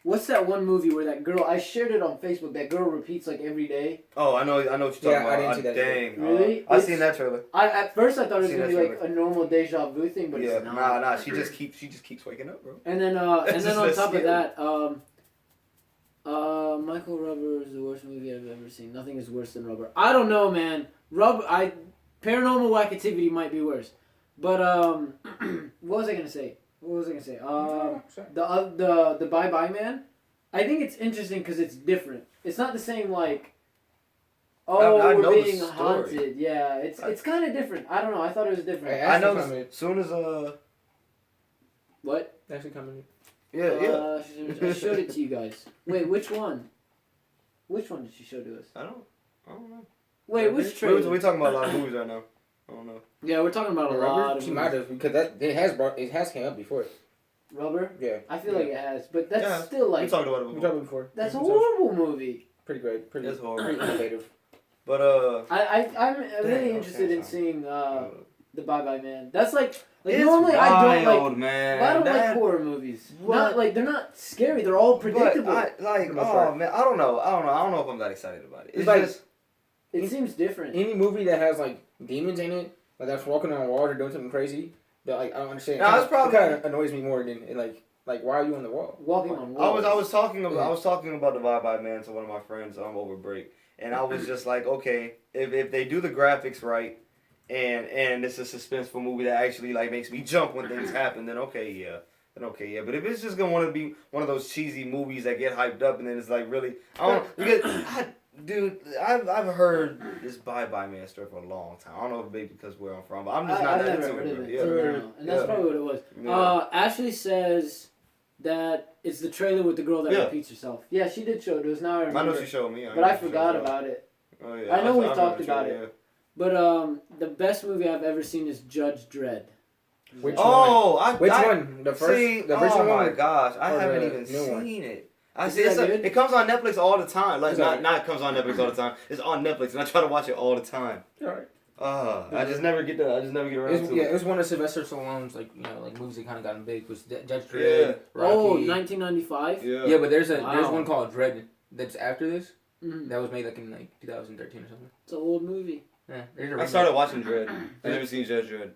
What's that one movie where that girl? I shared it on Facebook. That girl repeats like every day. Oh, I know what you're talking Yeah, about. I didn't see that Dang. Really? I seen that trailer. At first I thought it was Seen gonna be that like a normal deja vu thing, but Yeah, it's not. nah. She just keeps waking up, bro. And then That's just on that top of scary. that, Michael Rubber is the worst movie I've ever seen. Nothing is worse than Rubber. I don't know, man. Paranormal Whack Activity might be worse, but what was I gonna say? The Bye Bye Man. I think it's interesting because it's different. It's not the same like Oh, I we're know the being story. haunted. Yeah, it's kind of different. I don't know. I thought it was different. Hey, I know Ashley as soon as What? Actually coming. yeah. I showed it to you guys. Wait, which one? Which one did she show to us? I don't know. Wait, which trailer? We're talking about a lot of movies right now. I don't know. Yeah, we're talking about a lot Remember? of She movies. might have because it has came up before. Rubber? Yeah. I feel like it has, but that's Yeah, still We like talked about it We before. talked about it before. that's a It's horrible movie. Pretty great. Pretty. That's horrible. Pretty innovative. But I'm really okay, interested in so- seeing the Bye Bye Man. That's like it's normally I don't wild, like man. I don't like That- horror movies. What? Not like they're not scary. They're all predictable. But For the most oh part. man, I don't know if I'm that excited about it. It's like- just it seems different. Any movie that has like demons in it, like that's walking on walls or doing something crazy, that like I don't understand. No, it's probably- it kind of annoys me more than like why are you on the wall? Walking on I walls. was talking about the Bye Bye Man to one of my friends over break, and I was just like, okay, if they do the graphics right, and it's a suspenseful movie that actually like makes me jump when things happen, then okay, yeah. But if it's just gonna want to be one of those cheesy movies that get hyped up and then it's like really, I don't because I've heard this Bye Bye Man story for a long time. I don't know if maybe because where I'm from, but I'm just not I've that never into heard it. of Bro. it. Yeah. No. And that's Yeah. probably what it was. Yeah. Ashley says that it's the trailer with the girl that Yeah. repeats herself. Yeah, she did show it to us. Now I I remember. know she showed me. But I forgot about it. Oh yeah. I know we've remember talked the about trailer, it. But the best movie I've ever seen is Judge Dredd. Which Yeah. Oh, Which one? The first, See, the original oh my one. gosh, I or haven't the even new one? seen it. I Is see that good? it comes on Netflix all the time. Like Is that not comes on Netflix all the time. It's on Netflix, and I try to watch it all the time. Alright. I just never get around to Yeah, it. it was one of Sylvester Stallone's like movies that kind of got him big. Was Judge Yeah. Dredd, Rocky. Oh, 1995? Yeah. Yeah, but there's Wow. one called Dredd that's after this Mhm. that was made like in 2013 or something. It's an old movie. Yeah, there's a I remake. started watching Dread. I never seen Judge Dredd.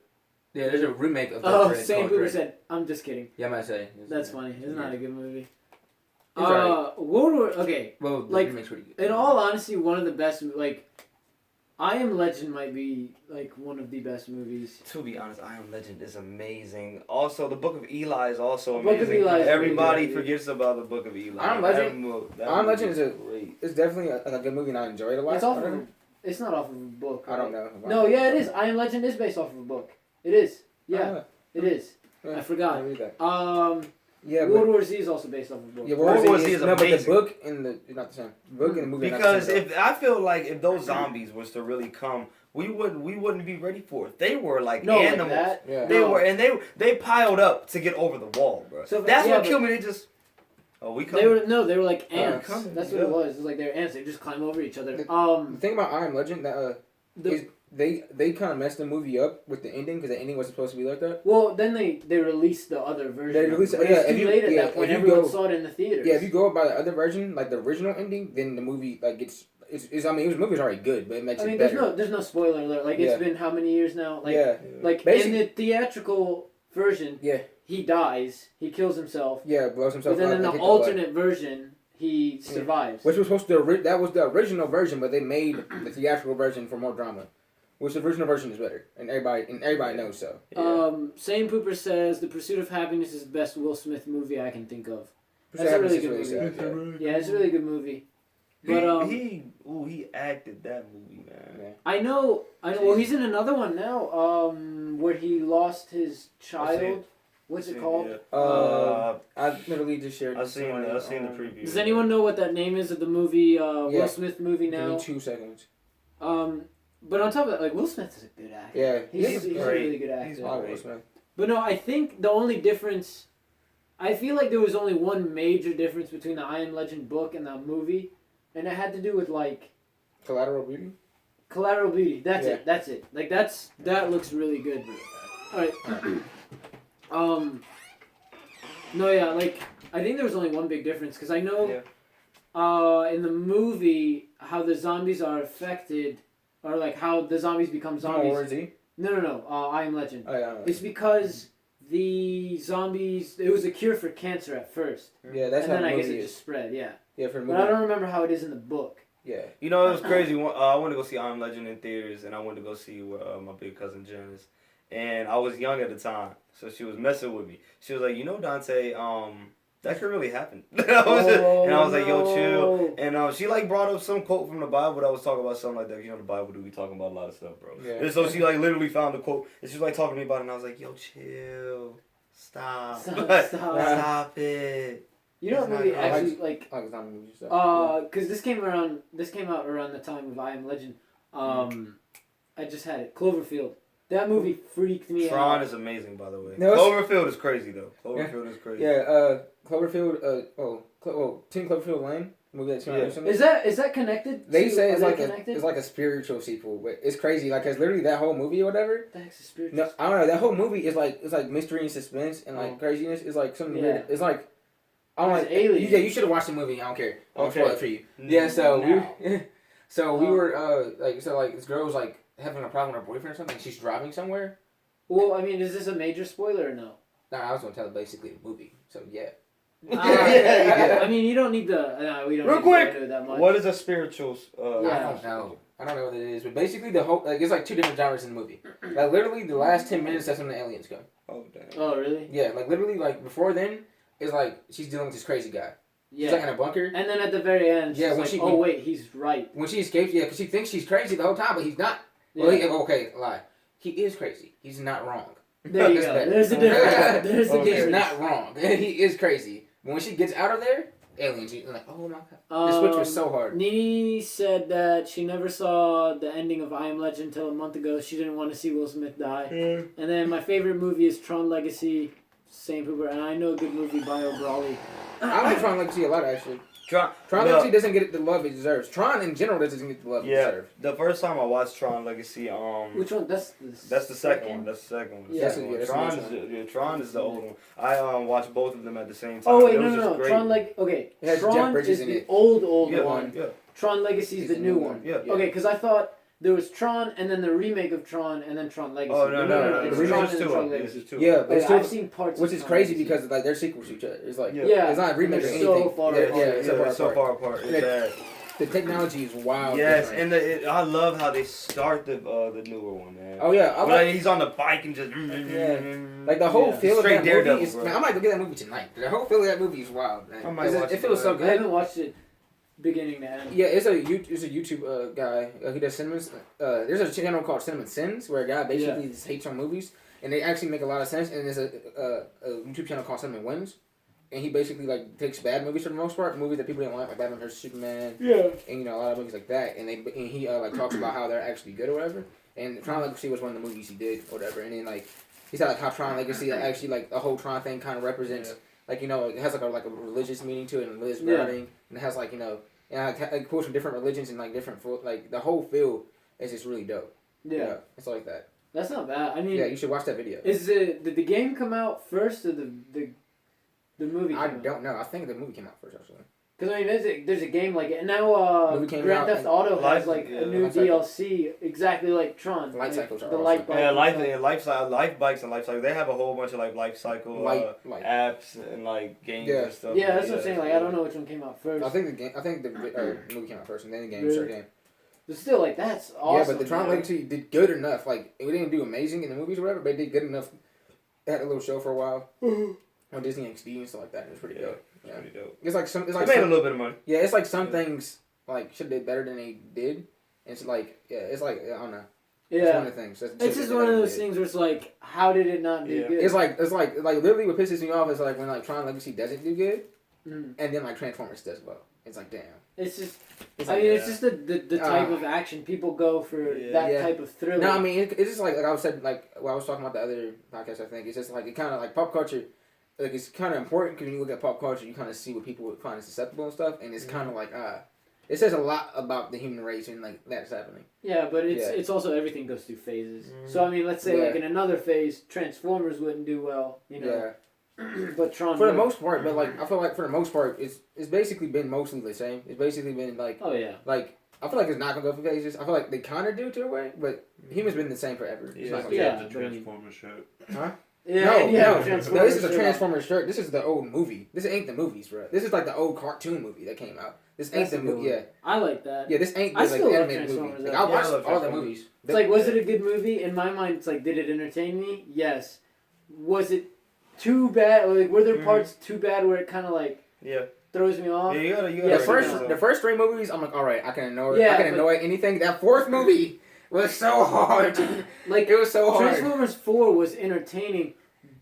Yeah, there's a remake of Judge Oh, Dredd same called Boober Dredd. said, I'm just kidding. Yeah, I might say. That's funny. It's not a good movie. It's alright. World War, okay. Well, the like, remake's pretty good. In all honesty, one of the best, like, I Am Legend might be, like, one of the best movies. To be honest, I Am Legend is amazing. Also, the Book of Eli is also The Book of amazing. Eli is Everybody pretty good. forgets about the Book of Eli. I Am Legend- I Am movie Legend is a- great. It's definitely a good movie and I enjoyed it a lot. It's off I don't of, know. it's not off of a book. I don't right? know. about No, yeah, it is. I Am Legend is based off of a book. It is. Yeah, it is. Yeah. I forgot. I read that. Yeah, World but War Z is also based off of a book. yeah, World War Z is is no, but the amazing. book and the not the same. The book and the movie. are not the Because same, if I feel like if those zombies was to really come, we wouldn't be ready for it. They were like No, like animals. that. Yeah. They No. were, and they piled up to get over the wall, bro. So, That's yeah, what but- killed me. They just, we come. They were like ants. coming, That's what yeah. it was. It was like they were ants. They just climb over each other. The thing about I Am Legend that The- is they kind of messed the movie up with the ending because the ending wasn't supposed to be like that. Well, then they released the other version. They released it, But yeah, it's if too you- late at yeah, that point. if you Everyone go- saw it in the theaters. Yeah, if you go by the other version, like the original ending, then the movie like it's I mean the movie's already good, but it makes I mean, it better. there's no spoiler alert. Like Yeah. it's been how many years now? Like yeah, like in Basically- the theatrical version, Yeah. he dies. He kills himself. yeah, blows himself But then up. in the and hit wall. alternate version, he survives. Which was supposed to that was the original version, but they made the theatrical version for more drama. Which the original version is better, and everybody knows so. Same Pooper says The Pursuit of Happiness is the best Will Smith movie I can think of. That's a Happens really is good movie. sad, Yeah, it's a really good movie. But he acted that movie, man. yeah. I know. Well, he's in another one now. Where he lost his child. What's it called? Yeah. I literally just shared. I've seen this the morning, preview. Does anyone know what that name is of the movie? Yeah. Will Smith movie Give now. me 2 seconds. But on top of that, like Will Smith is a good actor. Yeah, He's a great. really good actor. He's I great. was, man. But no, I think the only difference, I feel like there was only one major difference between the I Am Legend book and the movie, and it had to do with like Collateral Beauty. Collateral Beauty. That's Yeah. it. That's it. Like that looks really good. All right. No, yeah, like I think there was only one big difference because I know, in the movie how the zombies are affected, or like how the zombies become zombies. Where is he? No. I Am Legend. Oh yeah. I know. It's because the zombies. It was a cure for cancer at first, Yeah, that's and how then the I guess movie it is. just spread. Yeah, Yeah, for the but I movie. don't remember how it is in the book. Yeah. You know, it was crazy. I went to go see I Am Legend in theaters, and I went to go see with my big cousin Janice. And I was young at the time, so she was messing with me. She was like, "You know, Dante, that could really happen. And I was like, yo, no. chill. And she like brought up some quote from the Bible that was talking about something like that. You know, the Bible do be talking about a lot of stuff, bro. Yeah. And so she like literally found the quote, and she was like talking to me about it, and I was like, yo, chill, stop Stop it. You know what It's movie not- actually like? Like, it's not movie stuff. Because this came out around the time of I Am Legend. I just had it. Cloverfield. That movie freaked me Tron out. is amazing, by the way. No, it's- Cloverfield is crazy though. Cloverfield is crazy. Yeah, Cloverfield, Team Cloverfield Lane, movie that's coming out recently. Is that connected? They say are it's they like connected? it's like a spiritual sequel, but it's crazy. Like, cause literally that whole movie or whatever. The heck's a spiritual? No, I don't know. That whole movie is like, it's like mystery and suspense and like craziness. It's like something Yeah. weird. It's like, I don't It's like. alien. Yeah, you should have watched the movie. I don't care. I'll Okay. spoil it for you. Yeah, so Now. we were like this girl was like having a problem with her boyfriend or something. She's driving somewhere. Well, I mean, is this a major spoiler or no? Nah, I was gonna tell basically the movie. So yeah. Yeah. I mean, you don't need to. We don't Real need quick, to go into it that much. What is a spiritual? Yeah. I don't know what it is, but basically the whole like it's like two different genres in the movie. Like literally the last 10 minutes that's when the aliens come. Oh damn. Oh, really? Yeah, like literally like before then it's like she's dealing with this crazy guy. Yeah. She's like in a bunker. And then at the very end, she's Yeah, when like, she- oh, wait, he's right. When she escapes, yeah, because she thinks she's crazy the whole time, but he's not. Yeah. Well, okay, lie. He is crazy. He's not wrong. There you That's go. better. There's the difference. There's the Okay. He's difference. not wrong. He is crazy. But when she gets out of there, aliens. You're like, oh my god. The switch was so hard. Nene said that she never saw the ending of I Am Legend until a month ago. She didn't want to see Will Smith die. And then my favorite movie is Tron Legacy, Same Hoover, and I know a good movie, Bio Brawley. I like Tron Legacy a lot, actually. Tron Legacy doesn't get the love it deserves. Tron in general doesn't get the love it Yeah, deserves. the first time I watched Tron Legacy, Which one? That's that's the second one. That's the second one. The Yeah. second one. That's the Tron next is Tron is the old one. I watched both of them at the same time. Oh wait, It was no. just great. Tron okay. It has Jeff Tron Bridges is in the it. old Yeah, one. yeah. Tron Legacy is the new one. Yeah. Okay, because I thought there was Tron and then the remake of Tron and then Tron Legacy. Oh no. It's The Tron remake's and then two Tron of them. Legacy. It's two. Yeah, but it's Okay, I've still, seen parts. which of is Tron crazy Legacy. because like they're sequels to each other. It's like Yeah. it's not a remake or They're anything. so far Yeah, apart. it's so far apart. It's Yeah. bad. The technology is wild. Yes, different. and I love how they start the newer one, man. Oh yeah, I When, like he's on the bike and just like the whole Yeah. feel of Straight that Daredevil, movie is. bro. Man, I might go get that movie tonight. The whole feel of that movie is wild, man. I might watch It it feels so tonight. I good. haven't watched it beginning to end. Yeah, it's a YouTube guy. He does cinemas. There's a channel called Cinema Sins where a guy basically just hates on movies, and they actually make a lot of sense. And there's a YouTube channel called Cinema Wins, and he basically like takes bad movies for the most part, movies that people didn't like Batman vs Superman, Yeah. and a lot of movies like that. And he like talks about how they're actually good or whatever. And Tron Legacy was one of the movies he did or whatever. And then like he said like how Tron Legacy actually like the whole Tron thing kind of represents like it has like a religious meaning to it and religious grounding, and it has like and like pulls from different religions and like different like the whole feel is just really dope. Yeah. It's like that. That's not bad. I mean, Yeah, you should watch that video. did the game come out first or the movie? I don't know. I think the movie came out first actually. Because I mean, there's a game like it, and now Movie came Grand out Theft and Auto has Life- like yeah, a new Life Cycle. DLC exactly like Tron. Light like, cycles are the awesome. light bike. Yeah, and life bikes and life cycle. They have a whole bunch of like life cycle Light. apps and like games Yeah. and stuff. Yeah, that's what I'm saying. Like I don't know which one came out first. I think the movie came out first and then the game Really? started game. But still, like that's awesome. Yeah, but the Tron man. Legacy did good enough. Like it didn't do amazing in the movies or whatever, but it did good enough. It had a little show for a while on Disney XD and stuff like that. It was pretty Yeah. dope. Yeah. Pretty dope. It's like some. It's They like made a some, little bit of money. yeah. It's like some things like should have did better than they did. And it's like it's like I don't know. It's one Yeah, of the things. it's just one of those things where it's like, how did it not do Yeah. good? It's like literally what pisses me off is like when like Tron Legacy doesn't do good, Mm. and then like Transformers does well. It's like damn. It's just. It's I like, mean, it's just the type of action people go for that Yeah. type of thriller. no, I mean it's just like I was said like what I was talking about the other podcast. I think it's just like it kind of like pop culture. Like it's kind of important because when you look at pop culture, you kind of see what people would find susceptible and stuff, and it's kind of like it says a lot about the human race and like that's happening. Yeah, but it's Yeah. it's also everything goes through phases. So I mean, let's say Yeah. like in another phase, Transformers wouldn't do well, you know. Yeah, But Tron. for the would. most part, but like I feel like for the most part, it's basically been mostly the same. It's basically been like Oh yeah. I feel like it's not gonna go through phases. I feel like they kind of do to a way, but humans been the same forever. It's not gonna Yeah. the but I mean- Transformers shirt. Yeah, No, yeah, no, Transformers this is a shit. Transformers shirt. This is the old movie. This ain't the movies, bro. This is like the old cartoon movie that came out. This ain't That's the a good movie. one. Yeah, I like that. yeah. This ain't I the like still love animated movie. Transformers, Like, though. I Yeah, I watched love all the Transformers. movies. It's like, was it a good movie? In my mind, it's like, did it entertain me? Yes. Was it too bad? Like, were there Mhm. parts too bad where it kind of like Yeah. throws me off? Yeah, you gotta. Yeah, The first three movies, I'm like, all right, I can annoy. Yeah, I can but- annoy anything. That fourth movie was so hard. Like, It was so hard. Transformers 4 was entertaining,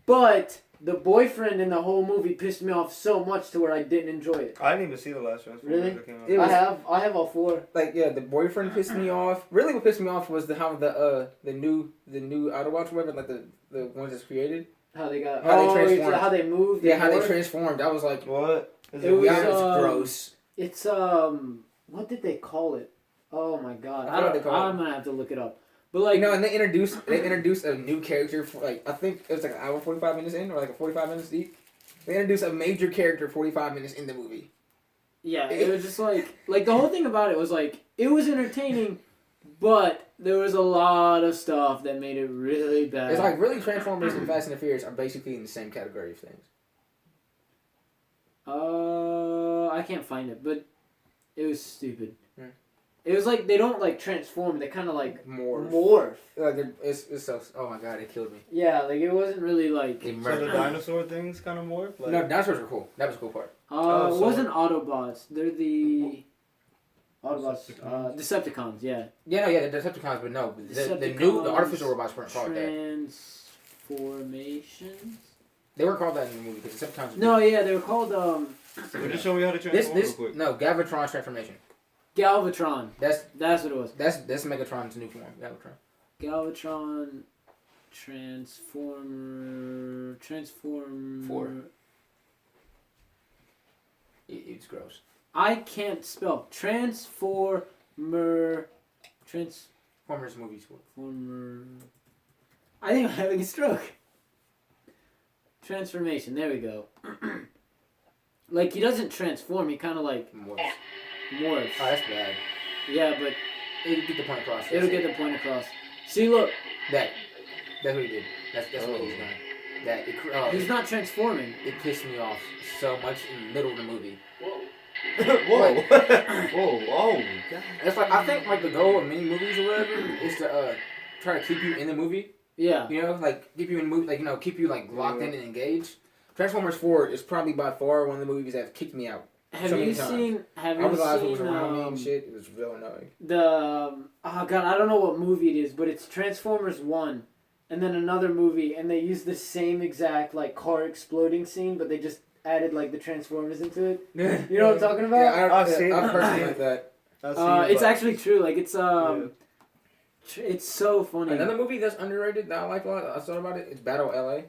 but the boyfriend in the whole movie pissed me off so much to where I didn't enjoy it. I didn't even see the last Transformers Really? that came out. It was- I have all 4. Like, yeah, the boyfriend pissed me off. Really, what pissed me off was how the new Autobots, whatever, like the ones that's created. How they got How they transformed. how they moved. Yeah, how they morphed. transformed. I was like, What? Is It was, that was um, gross. It's what did they call it? Oh my god, I forgot what they call it. I'm gonna have to look it up. But like, And they introduced a new character for like, I think it was like an hour 45 minutes in, or like a 45 minutes deep. They introduced a major character 45 minutes in the movie. yeah, it was just like the whole thing about it was like it was entertaining, but there was a lot of stuff that made it really bad. It's like really Transformers and Fast and the Furious are basically in the same category of things. I can't find it, but it was stupid. Hmm. It was like they don't like transform; they kind of like More. morph. Like it's so. Oh my god, it killed me. Yeah, like it wasn't really like. It So the murdered. dinosaur things kind of more. Like, No, dinosaurs were cool. That was a cool part. Oh, It so- wasn't Autobots. They're the Autobots. Decepticons? Decepticons. Yeah. Yeah, the Decepticons, but no, the artificial robots weren't called that. Transformations. They weren't called that in the movie because Decepticons. No, yeah, they were called So just show me how to This transform real quick. no Galvatron's transformation. Galvatron. That's That's what it was. that's Megatron's new form. Galvatron. Transform. 4. It's gross. I can't spell Transformer. Transformers movies. Transformer. I think I'm having a stroke. Transformation. There we go. Like he doesn't transform. He kind of like More. morphs. Oh, that's bad. Yeah, but It'll get the point across. it'll get the point across. See, look, That's what he did. That's what he's done. That he's not transforming. it pissed me off so much in the middle of the movie. Whoa. Whoa. God. It's like I think like the goal of many movies or whatever is to try to keep you in the movie. Yeah. You know, like keep you in the movie, like keep you like locked in and engaged. Transformers 4 is probably by far one of the movies that have kicked me out. Have so you many times. seen? Have I you realized what was seen around me and shit. It was real annoying. the? Oh god, I don't know what movie it is, but it's Transformers 1, and then another movie, and they use the same exact like car exploding scene, but they just added like the Transformers into it. You know what I'm talking about? Yeah, I've seen I've it. heard something like that. I've seen it, It's but- actually true. Like it's it's so funny. Another movie that's underrated that I like a lot. I thought about it. It's Battle LA.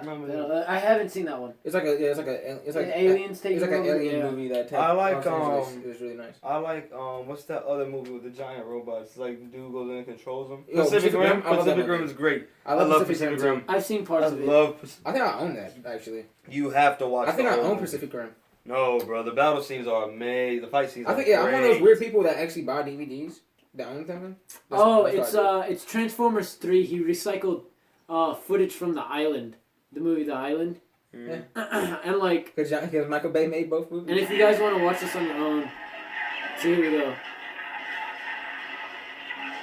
Remember I haven't seen that one. It's like Aliens taking It's like an over, alien yeah. movie that. I like, it was really nice. I like what's that other movie with the giant robots? It's like the dude goes in and controls them. Oh, Pacific Rim. I love that Pacific Rim movie. is great. I love love Pacific Rim. Too. I've seen I parts of it. love. I think I own that actually. You have to watch. I think the I whole own movie. Pacific Rim. No, bro. The battle scenes are amazing. The fight scenes. I think are I'm one of those great. weird people that actually buy DVDs that own them. It's Transformers 3. He recycled footage from The Island, the movie The Island, Mm. and like, Because Michael Bay made both movies. and if you guys want to watch this on your own, so here we go.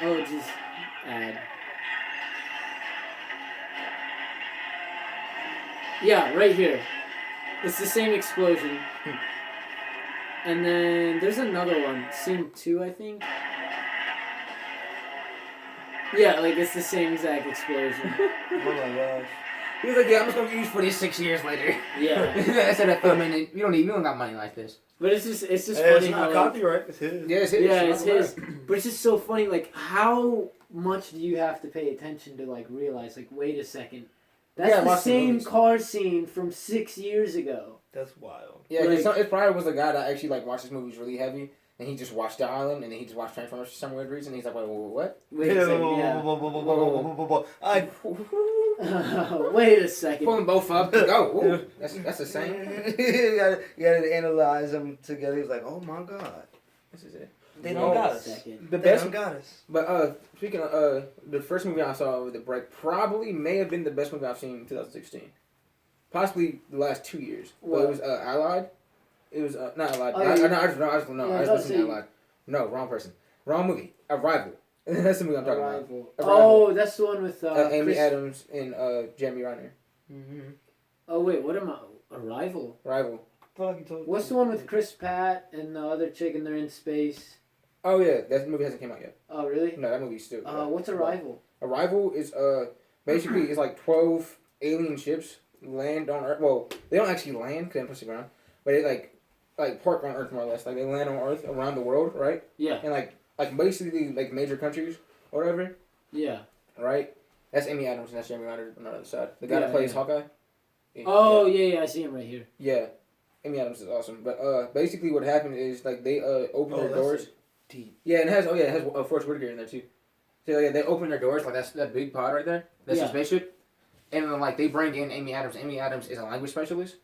Oh, just ad. Yeah, right here. It's the same explosion. And then there's another one, scene 2, I think. Yeah, like it's the same exact explosion. Oh my gosh. He was like, "Yeah, I'm just gonna use footage 6 years later." Yeah, Instead of filming it, we don't got money like this. but it's just Hey, funny it's how not like, copyright. It's his. Yeah, it's his. But it's just so funny, like how much do you have to pay attention to like realize, like, wait a second, that's Yeah, the watch the same movies. car scene from 6 years ago. That's wild. Yeah, Like- it probably was a guy that actually like watched his movies really heavy, and he just watched The Island, and then he just watched Transformers for some weird reason. He's like, "Wait, what?" Wait a second, wait a second. Pull them both up. Go. Ooh, that's the same. you gotta analyze them together. He's like, oh my god, This is it. they Wait don't got a us. second. The They best. don't got us. But speaking of the first movie I saw over the break, probably may have been the best movie I've seen in 2016. Possibly the last 2 years. But What? it was Allied. It was not Allied. Oh, I yeah. just Yeah, listened to see. Allied. No, wrong person. Wrong movie. Arrival. That's the movie I'm talking about. Arrival. Arrival. Oh, that's the one with Amy Chris. Adams and Jeremy Renner. Mm-hmm. Oh wait, what am I? Arrival. Rival. What's the one with Chris Pratt and the other chick and they're in space? Oh yeah, that movie hasn't came out yet. Oh really? No, that movie's still. What's Arrival? Arrival is basically it's like 12 alien ships land on Earth. Well, they don't actually land because they don't touch the ground, but they like park on Earth more or less. Like they land on Earth around the world, right? Yeah. And like basically like major countries or whatever, Yeah. right? That's Amy Adams and that's Jeremy Renner on the other side. The guy Yeah, that plays yeah. Hawkeye. Oh yeah, I see him right here. Yeah. Amy Adams is awesome, but basically what happened is like they open their doors. Deep. Yeah, and it has Forrest Whitaker in there too. So yeah, they open their doors like that's that big pod right there. That's Yeah. the spaceship, and then like they bring in Amy Adams. Amy Adams is a language specialist.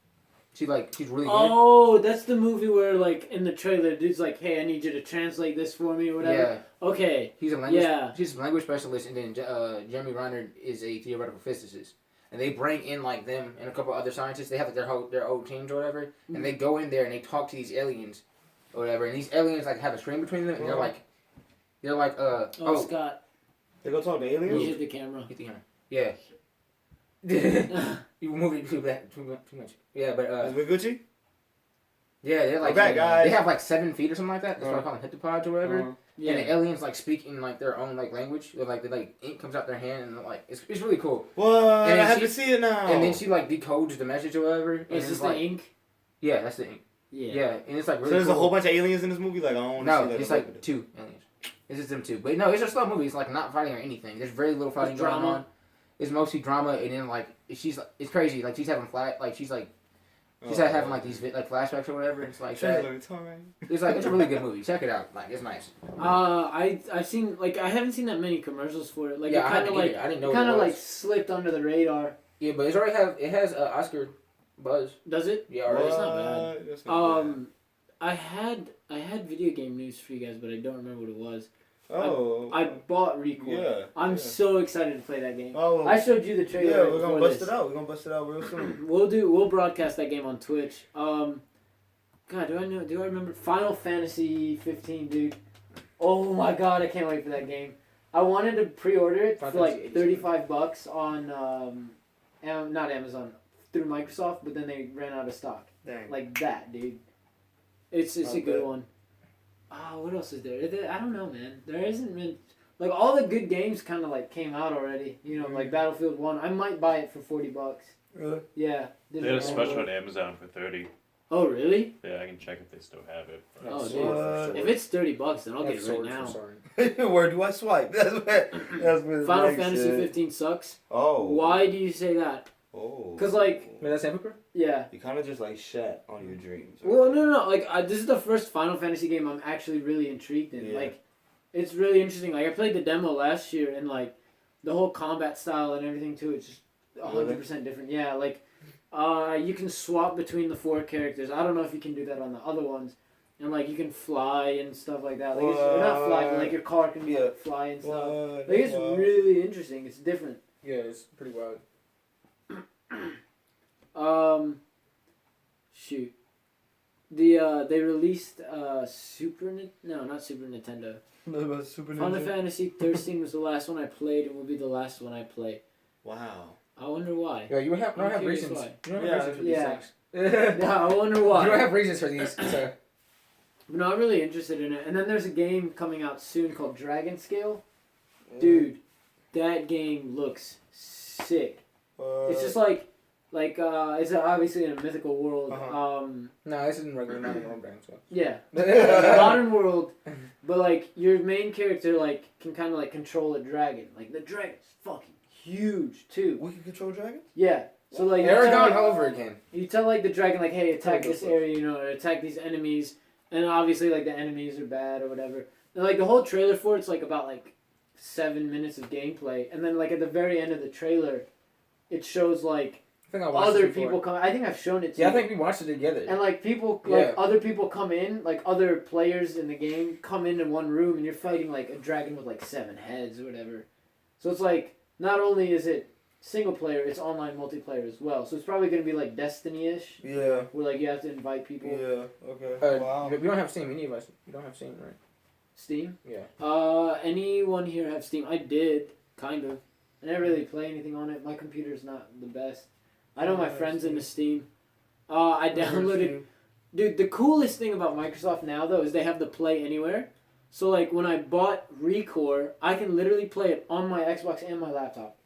She's really good. Oh, that's the movie where like in the trailer, the dude's like, "Hey, I need you to translate this for me or whatever." Yeah, Okay. he's a language. Yeah. She's a language specialist, and then Jeremy Renner is a theoretical physicist. And they bring in like them and a couple other scientists. They have like their old teams or whatever, and they go in there and they talk to these aliens, or whatever. And these aliens like have a screen between them, and they're like, Oh, Scott, They go talk to you aliens? hit the camera. Hit the camera. Yeah. You move it too much. Yeah, but Is we Gucci? yeah, they're like Okay, guys. they have like 7 feet or something like that. That's what I call them heptapods or whatever. And Yeah. the aliens like speak in like their own like language. They're like ink comes out their hand and like it's really cool. What? And I have she- to see it now. And then she like decodes the message or whatever. And Is it's this like the ink? yeah, that's the ink. Yeah. Yeah, and it's like really so there's cool. a whole bunch of aliens in this movie? Like, I don't want to No, see that. it's like 2 aliens. It's just them 2. But no, it's a slow movie. It's like not fighting or anything. There's very little fighting going drama? on. It's mostly drama, and then like it's crazy. Like she's having having like these like flashbacks or whatever. It's like that. Trailer time. It's like it's a really good movie. Check it out. Like it's nice. I've seen like I haven't seen that many commercials for it. Like Yeah, it kind of like I didn't know kind of what it like was. slipped under the radar. Yeah, but it has Oscar buzz. Does it? Yeah, already. That's not bad. What? That's not bad. I had video game news for you guys, but I don't remember what it was. Oh. I bought Record. Yeah. I'm yeah. so excited to play that game. Oh. I showed you the trailer. Yeah, right we're gonna before bust this. it out. We're gonna bust it out real soon. We'll broadcast that game on Twitch. God, do I remember Final Fantasy 15, dude? Oh my god, I can't wait for that game. I wanted to pre-order it for Final like Fantasy $35 on not Amazon, through Microsoft, but then they ran out of stock. Dang. Like that, dude. It's a good one. What else is there? I don't know, man. There hasn't been like all the good games kind of like came out already. You know, like Battlefield 1. I might buy it for $40. Really? Yeah. They had a special on Amazon for 30. Oh really? Yeah, I can check if they still have it. Oh, That's dude. sword. If it's $30, then I'll get it right Sword now. for sword. Where do I swipe? That's what Final Mike Fantasy said. 15 sucks. Oh. Why do you say that? Oh. Cause like, Wait, that's Hypocrite? yeah. You kind of just like shat on your dreams. Well, no. Like, this is the first Final Fantasy game I'm actually really intrigued in. Yeah. Like, it's really interesting. Like, I played the demo last year, and like, the whole combat style and everything too. It's just 100% different. Yeah. Like, you can swap between the 4 characters. I don't know if you can do that on the other ones. And like, you can fly and stuff like that. Like, or not fly, but like your car can like, fly and stuff. Like, it's really interesting. It's different. Yeah, it's pretty wild. Shoot. They released not Super Nintendo. Super Final Ninja? Fantasy 13 was the last one I played and will be the last one I play. Wow. I wonder why. Yeah, you don't I'm have curious reasons. why. You don't have Yeah, reasons for these yeah. things. Yeah, I wonder You why. don't have reasons for these. So. But no, I'm really interested in it. And then there's a game coming out soon called Dragon Scale. Dude, that game looks sick. It's just like it's obviously in a mythical world. Uh-huh. No, this isn't regular modern game. So. Yeah, modern world, but like your main character like can kind of like control a dragon. Like the dragon's fucking huge too. We can control dragons? Yeah. So like you Aragon tell, like, all over again. you tell like the dragon like, hey, attack Go this for it. area, you know, or attack these enemies, and obviously like the enemies are bad or whatever. And like the whole trailer for it's like about like 7 minutes of gameplay, and then like at the very end of the trailer, it shows like I think I watched other it before. people come. I think I've shown it to Yeah, I you. think we watched it together. And like people, Yeah. like other people come in, like other players in the game come in one room, and you're fighting like a dragon with like 7 heads or whatever. So it's like not only is it single player, it's online multiplayer as well. So it's probably gonna be like Destiny-ish, Yeah. where like you have to invite people. Yeah. Okay. Wow. We don't have Steam. Any of us? We don't have Steam, right? Steam. Yeah. Anyone here have Steam? I did kind of. I never really play anything on it. My computer's not the best. I know my friends into Steam. I downloaded. Dude, the coolest thing about Microsoft now though is they have the Play Anywhere. So like when I bought Recore, I can literally play it on my Xbox and my laptop.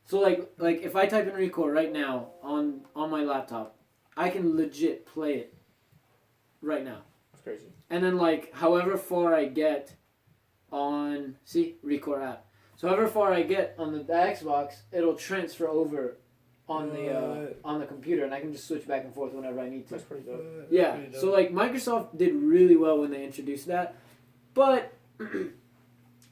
So like if I type in Recore right now on my laptop, I can legit play it right now. That's crazy. And then like however far I get on Recore app. So however far I get on the Xbox, it'll transfer over on the computer, and I can just switch back and forth whenever I need to. That's pretty dope. Yeah. So like Microsoft did really well when they introduced that, but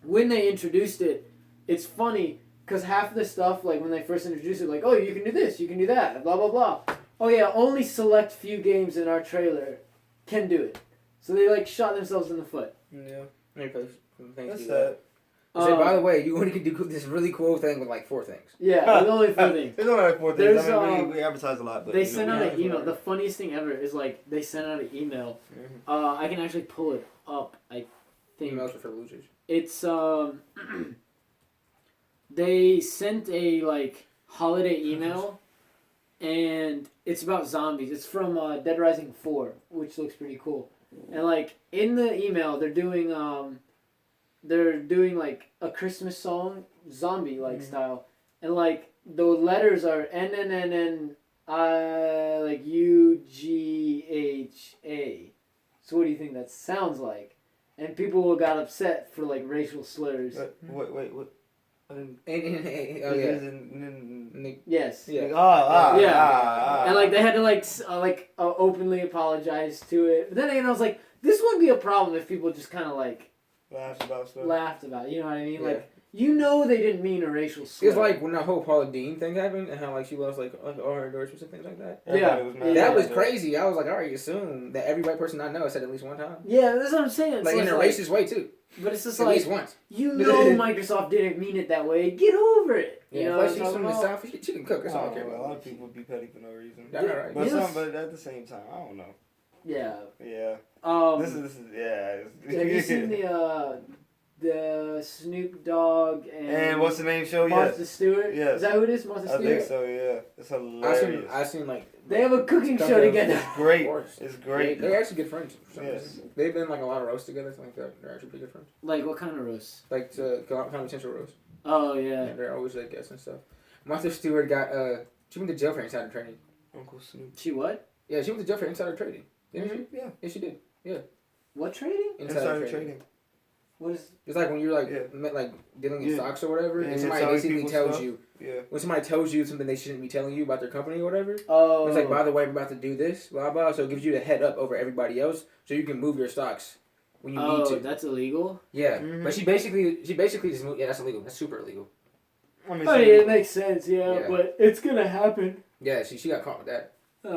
when they introduced it, it's funny because half of the stuff like when they first introduced it, like oh you can do this, you can do that, blah blah blah. Oh yeah, only select few games in our trailer can do it. So they like shot themselves in the foot. Yeah. That's sad. So by the way, you only can do this really cool thing with like 4 things. Yeah, there's only 4 things. There's only like 4 things. There's, I mean, we advertise a lot, but They sent out we an have email. whatever. The funniest thing ever is like they sent out an email. I can actually pull it up. I think Emails are for losers. it's they sent a like holiday email, and it's about zombies. It's from Dead Rising 4, which looks pretty cool. And like in the email, they're doing like a Christmas song, zombie like style, and like the letters are NNNN like UGHA. So what do you think that sounds like? And people got upset for like racial slurs. Wait, what? I didn't. Oh yeah. Yes. Yeah. And like they had to openly apologize to it. But then again, I was like, this wouldn't be a problem if people just kind of like Laughed about stuff. laughed about it. You know what I mean? Yeah. Like you know they didn't mean a racial slur. It's like when that whole Paula Dean thing happened and how like she lost like all her endorsements and things like that. Everybody was mad That about was it. crazy. I was like, I already assume that every white person I know said at least one time. Yeah, that's what I'm saying. It's Like in a racist way too. but it's just At like least once. you know Microsoft didn't mean it that way. Get over it. Yeah. You know Plus what she's I'm from talking the about? South. She can cook. That's all I care A about. lot of people be petty for no reason. Yeah, right. But Yes. but at the same time, I don't know. Yeah. Yeah. This is yeah. Have you seen the Snoop Dogg And what's the name show? Martha Yes. Stewart? Yes. Is that who it is? Martha I Stewart? think so. Yeah. It's hilarious. I seen like They have a cooking Stuff show that- together. It's great. Of course. It's great. They're actually good friends. For some Yes. reason. They've been like a lot of roasts together. So I think they're actually pretty good friends. Like what kind of roast? Like Comedy Central roast. Oh yeah. Yeah, they're always like guests and stuff. Martha Stewart got she went to jail for insider trading. Uncle Snoop. She what? Yeah, she went to jail for insider trading. Didn't she? Yeah. Yeah, she did. What trading? Insider trading. What is? It's like when you're like Yeah. like dealing in Yeah. stocks or whatever, Yeah, and somebody selling basically people's tells stuff. you Yeah. when somebody tells you something they shouldn't be telling you about their company or whatever. Oh. It's like, by the way, we're about to do this, blah blah. So it gives you the head up over everybody else, so you can move your stocks when you need to. That's illegal. Yeah, Mhm. but she basically just moved. Yeah, that's illegal. That's super illegal. I mean, I mean, it makes sense, yeah, Yeah. but it's gonna happen. Yeah, she got caught with that. Caught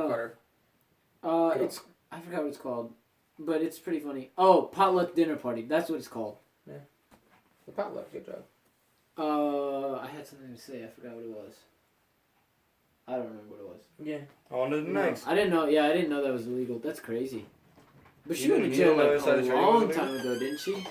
Oh. her. It's I forgot what it's called, but it's pretty funny. Oh, potluck dinner party. That's what it's called. The potluck, good job. I had something to say. I forgot what it was. I don't remember what it was. Yeah. On to the next. I didn't know. Yeah, I didn't know that was illegal. That's crazy. But she You went to didn't jail know like insider a trading long was time illegal? ago, didn't she?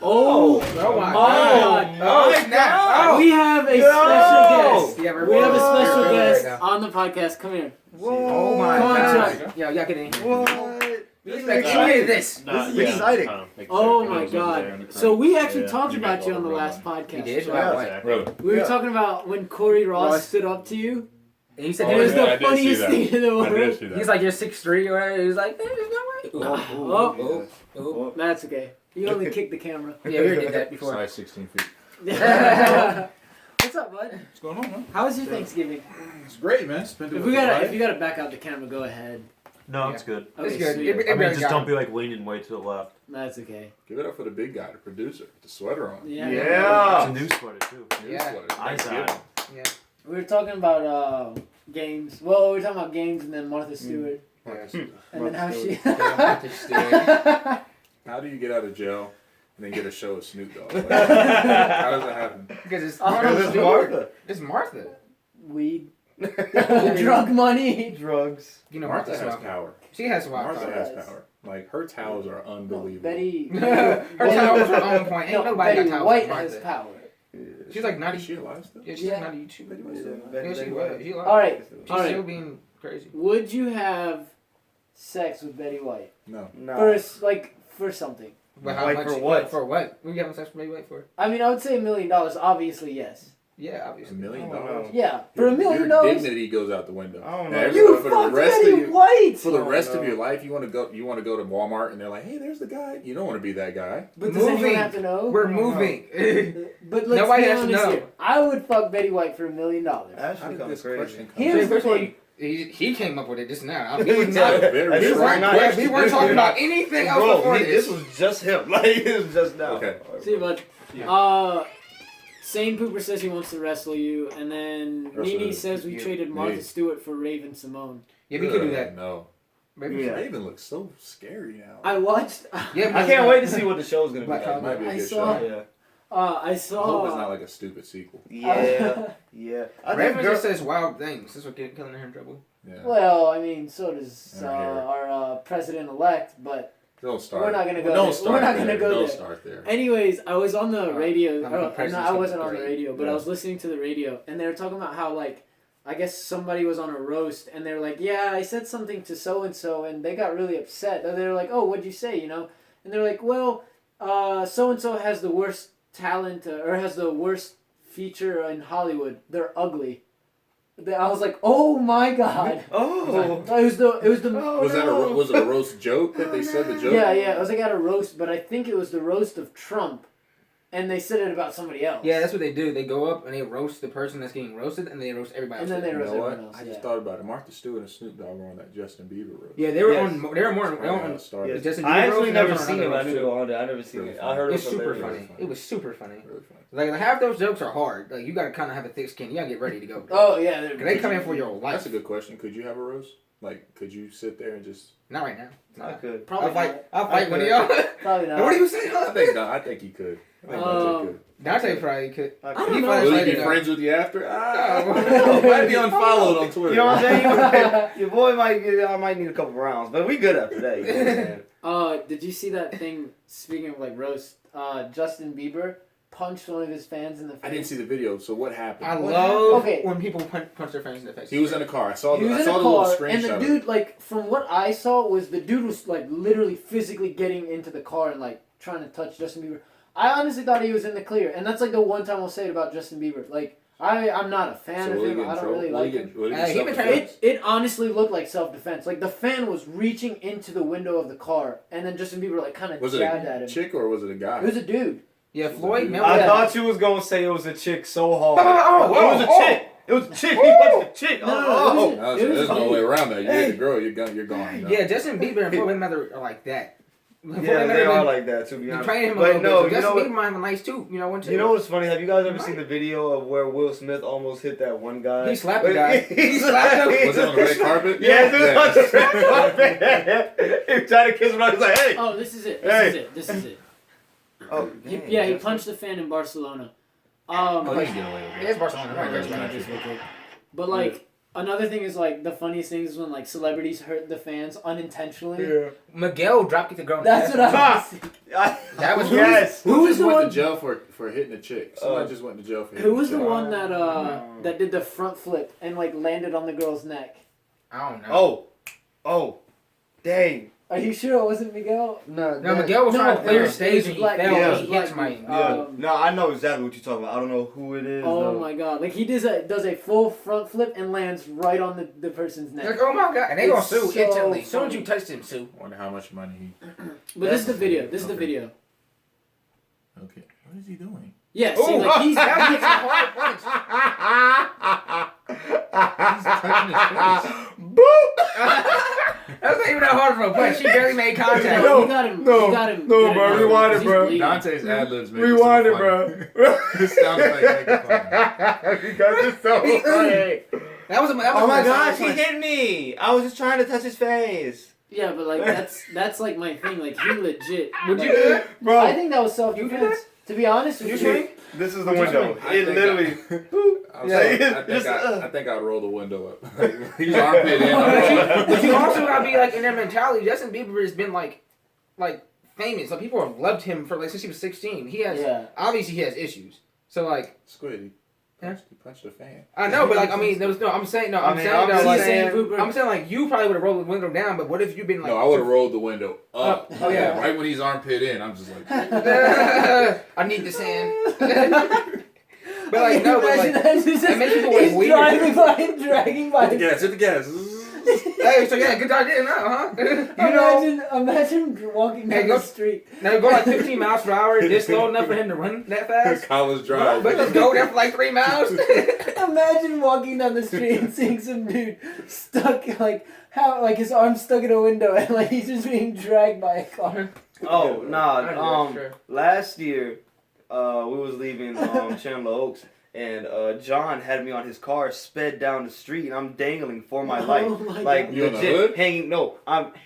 Oh, Oh my my god. God. Oh snap. we have a No. special guest. Yeah, We have a special Right guest now. on the podcast. Come here. Oh my Come on, god. Chuck. Yeah, y'all get in. What? Let's This is excited this. This is exciting. Oh my God. So we actually talked about you on the last podcast. You did? Chuck. Wow. Exactly. Really? We were Yeah. talking about when Corey Ross Ross. stood up to you. And he said Oh, It was yeah, I the did see funniest that. thing in the I world. did see that. he's like, you're 6'3" or whatever. He was like, there's no way. Oh, Oh. that's okay. You only kicked the camera. Yeah, we already did that before. Size 16 feet. What's up, bud? What's going on, man? How was your Thanksgiving? It's great, man. Spend it If with we the gotta, wife. if you gotta back out the camera, go ahead. No, Yeah. it's good. Okay, It's good. sweet. It I mean, barely just got don't him. be like leaning way to the left. That's okay. Give it up for the big guy, the producer, with the sweater on. Yeah. Yeah. It's a new sweater too. New Yeah. sweater. Eyes Thanksgiving. on. We were talking about games. Well, we were talking about games and then Martha Stewart. And then how she. How do you get out of jail and then get a show with Snoop Dogg? Like, how does that happen? Because it's Because it's Martha. It's Martha. Weed. Drug money. Drugs. You know Martha Martha's has wild. power. She has wild Martha power. has power. Like, her towels are No, unbelievable. Betty. Her towels are on point. Ain't No, nobody Betty got towels White like has Martha. power. She's like 90. Is she alive still? Yeah, she's Yeah. like 90 YouTube. Betty Yeah, she White. was. She alive. All right. She's All right. still being crazy. Would you have sex with Betty White No. No. for something? But how Like much? for what? Yeah, for what? What are you having sex with Betty White for? I mean, I would say $1 million. Obviously, yes. Yeah, $1 obviously. million? I don't know. Yeah, for $1 Your million. dignity goes out the window. I don't Now, know. You for the fucked rest of Betty your White. for the Oh, rest no. of your life, you want to go to Walmart and they're like, hey, there's the guy. You don't want to be that guy. But does anyone Moving. have to know? We're I don't know. moving. But let's Nobody be has to honest know. here. I would fuck Betty White for $1 million. How Actually, did kind this of crazy. question come? Here's the First of all, thing. he came up with it just now. He We were did. not. Very This We is short weren't, not- question. we weren't talking about anything else Bro, before this this. was just him. Like, it was just now. Okay. See, but Yeah. Sane Pooper says he wants to wrestle you, and then Wrestle Nene who? says we You. traded Martha Me. Stewart for Raven Simone. Yeah, we could do that. No. Maybe. Yeah. Raven looks so scary now. I watched. Yeah, I can't wait to see what the show's gonna be Black like. Cowboy. Might be a I good saw- show. Yeah. I I hope it's saw. not like a stupid sequel. Yeah. Yeah. I think Raven girl- just says wild things. This is what killing her in trouble. Yeah. Well, I mean, so does And her hair. our president-elect, but Don't start. we're not gonna go Don't there. start We're not there. gonna go Don't there. start there. anyways, I was on the radio. I'm No, impressed I it's wasn't on the great. radio, but I Yeah. was listening to the radio, and they were talking about how, like, I guess somebody was on a roast, and they were like, yeah, I said something to so-and-so, and they got really upset. And they were like, oh, what'd you say, you know? And they're like, well, so-and-so has the worst talent, or has the worst feature in Hollywood. They're ugly. I was like, oh my god. Oh. It was the Oh, Was no. was it a roast joke that they said the joke? yeah, it was like at a roast, but I think it was the roast of Trump, and they said it about somebody else. Yeah, that's what they do. They go up and they roast the person that's getting roasted, and they roast everybody And else. then they You roast know what? everyone else. I Yeah. just thought about it. Martha Stewart and Snoop Dogg were on that Justin Bieber roast. Yeah, they were Yes. on. They were more. They were Right on. now it started. Yes. Justin I Bieber actually roast, never and they were on seen it. another I knew they roast, were on there. I never seen Really it. I heard it It's was super hilarious. funny. It was super funny. Really funny. Like half those jokes are hard. Like you gotta kind of have a thick skin. You gotta get ready to go. Oh yeah, They come in for your life. That's a good question. Could you have a roast? Like, could you sit there and just? Not right now. I could. Probably I'll fight. not. I'll fight one of could. y'all. Probably not. What do you say? I think no. I think you could. I think Dante could. Dante probably could. I don't could. know. fight Will later, he be though. friends with you after? Might be unfollowed on Twitter. You know what I'm saying? Your boy might get. I might need a couple rounds, but we good after that. You know what I'm saying? Did you see that thing? Speaking of like roast, Justin Bieber punched one of his fans in the face. I didn't see the video. So what happened? I What love Okay. when people punch their friends in the face. He was in a car. I saw He the. was I in saw a the little car, screenshot. and the of it. dude, like, from what I saw, was the dude was like literally physically getting into the car and like trying to touch Justin Bieber. I honestly thought he was in the clear, and that's like the one time I'll say it about Justin Bieber. Like, I'm not a fan So of will he him. get in I don't trouble? really Will he like get- him. will he He get been trying self-defense? It honestly looked like self-defense. Like, the fan was reaching into the window of the car, and then Justin Bieber like kind of Was it jabbed at a him. chick or was it a guy? It was a dude. Yeah, Floyd. dude. Remember I that? thought you was gonna say it was a chick so hard. Oh, it was a oh, chick. It was a chick. He punched a chick. No, Oh, it was a- There's no dude. way around that. You Hey. hit the girl, you're gone. You're gone. Yeah, Justin Bieber and Floyd Mayweather are like that. Floyd yeah, they Mayweather are been- like that to be been honest. training him a But little no, bit. So you know Justin what? Bieber might have a nice too. You know, one too. You know what's funny? Have you guys ever Right. seen the video of where Will Smith almost hit that one guy? He slapped the guy. He slapped him. Was it on the red carpet? Yeah, it was on the red carpet. He tried to kiss him. I was like, hey. Oh, this is it. Hey. This is it. Oh, He dang, punched the fan in Barcelona. Oh, you can get away with It is Barcelona. Right, That's Barcelona. not But like another thing is like the funniest thing is when like celebrities hurt the fans unintentionally. Yeah. Miguel dropped kick the girl. in the That's ass. what I was thinking. That was yes. Who Who was just the went one? to jail for hitting a chick? Somebody just went to jail for hitting Who was a the chick. one that did the front flip and like landed on the girl's neck? I don't know. Oh, dang. Are you sure it wasn't Miguel? No, No, Miguel was trying to clear it the was stage and he black- fell. yeah, He black hit somebody. dude. Yeah. No, I know exactly what you're talking about. I don't know who it is. Oh though. my god! Like he does a full front flip and lands right on the person's neck. Like, oh my god. And they gonna It's sue so instantly. As soon as funny. you touched him, sue. Wonder how much money he. But this is the video. This is the Okay. video. Okay, what is he doing? Yeah, see, like he's that was a hard punch. He's touching his face. That was not even that hard for a punch. She barely made contact. No, you got him. no, you got him. no, good bro, enough, rewind it, because he's bro. bleeding. Dante's ad libs make Rewind it it, so bro. funny. His sound effect make it funny. Because it's so funny. That was Oh my a gosh, solid he punch. hit me. I was just trying to touch his face. Yeah, but like that's like my thing. Like he legit. Would you like, do that? Bro, I think that was self You did defense. To be honest with You you, swing? this is the Would you window. swing? I It think literally. I think I'd roll the window up. He's armpit in. But you also gotta be like in their mentality. Justin Bieber has been like famous. Like people have loved him for like since he was 16. He has yeah. obviously he has issues. So like, Squid, Huh? he punched a fan. I know, but like, I mean, there was no. I'm saying no. I'm saying I'm though, just like, saying- I'm saying like you probably would have rolled the window down, but what if you've been like? No, I would have rolled the window up. Oh, yeah. Right when he's armpit in, I'm just like, I need the sand. But like no, but like that makes people like he's weird. driving by and dragging by. hit the gas. Hey, so yeah, good idea now, huh? Imagine walking down Hey, go- the street. Now you go like 15 miles per hour, just slow enough for him to run that fast. College drive. But just go there for like 3 miles. Imagine walking down the street and seeing some dude stuck like his arm stuck in a window and like he's just being dragged by a car. Oh nah. Sure. Last year, we was leaving Chandler Oaks, and John had me on his car, sped down the street, and I'm dangling for my life, my like God. You in the legit hood? hanging. No,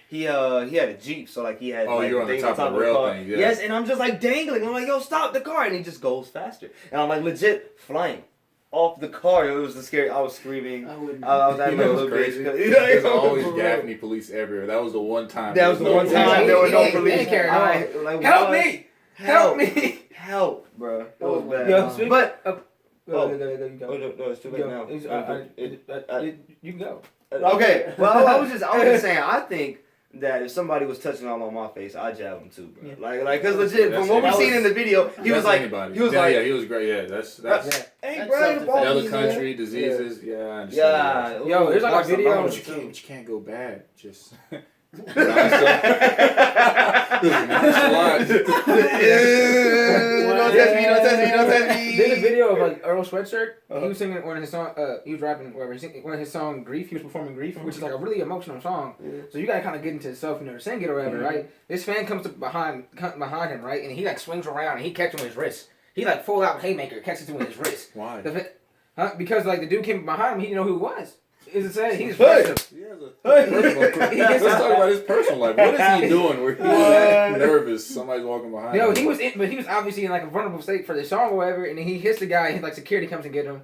he had a Jeep, so like he had. Oh, like, you're on the things top of the rail car. thing, yeah. Yes, and I'm just like dangling. I'm like, yo, stop the car, and he just goes faster, and I'm like legit flying off the car. It was the scary. I was screaming. I wouldn't. I was You acting know like a what's little crazy? bitch. There's always Gaffney police everywhere. That was the one time. That was the one time there were no police. Care, Like, Help what? me! Help me! Help, bro. That was Oh, bad. yo, speak- But Go, Oh. you oh, go. no, it's too late Go. now. You can go. Okay, well, I was just saying. I think that if somebody was touching all on my face, I'd jab him too, bro. Yeah. Like, cause legit, That's from what we it. seen in the video, he was like, anybody. he was yeah, like, yeah, he was great. Yeah, that's Yeah. hey, That's bro, the self-defense. ball another is country diseases. Yeah, I understand. Yeah. that. Yo, there's like a Watch the video- ball, But you too. can't go bad. Just Don't test me, don't test me, don't test me. There's a video of like Earl Sweatshirt. Uh-huh. He was singing one of his song. He was rapping whatever. He singing one of his song "Grief." He was performing "Grief," which is like a really emotional song. So you gotta kind of get into yourself, you know, to sing it or whatever, right? This fan comes up behind him, right, and he like swings around and he catches him with his wrist. He like full out haymaker catches him with his wrist. Why? Because like the dude came behind him, he didn't know who it was. Is it sad? He just Hey! rushed him. He has a personal. Let's talk about his personal life. What is he doing where he's that nervous? Somebody's walking behind No, him. but he was obviously in like a vulnerable state for the song or whatever, and then he hits the guy, and like security comes and get him,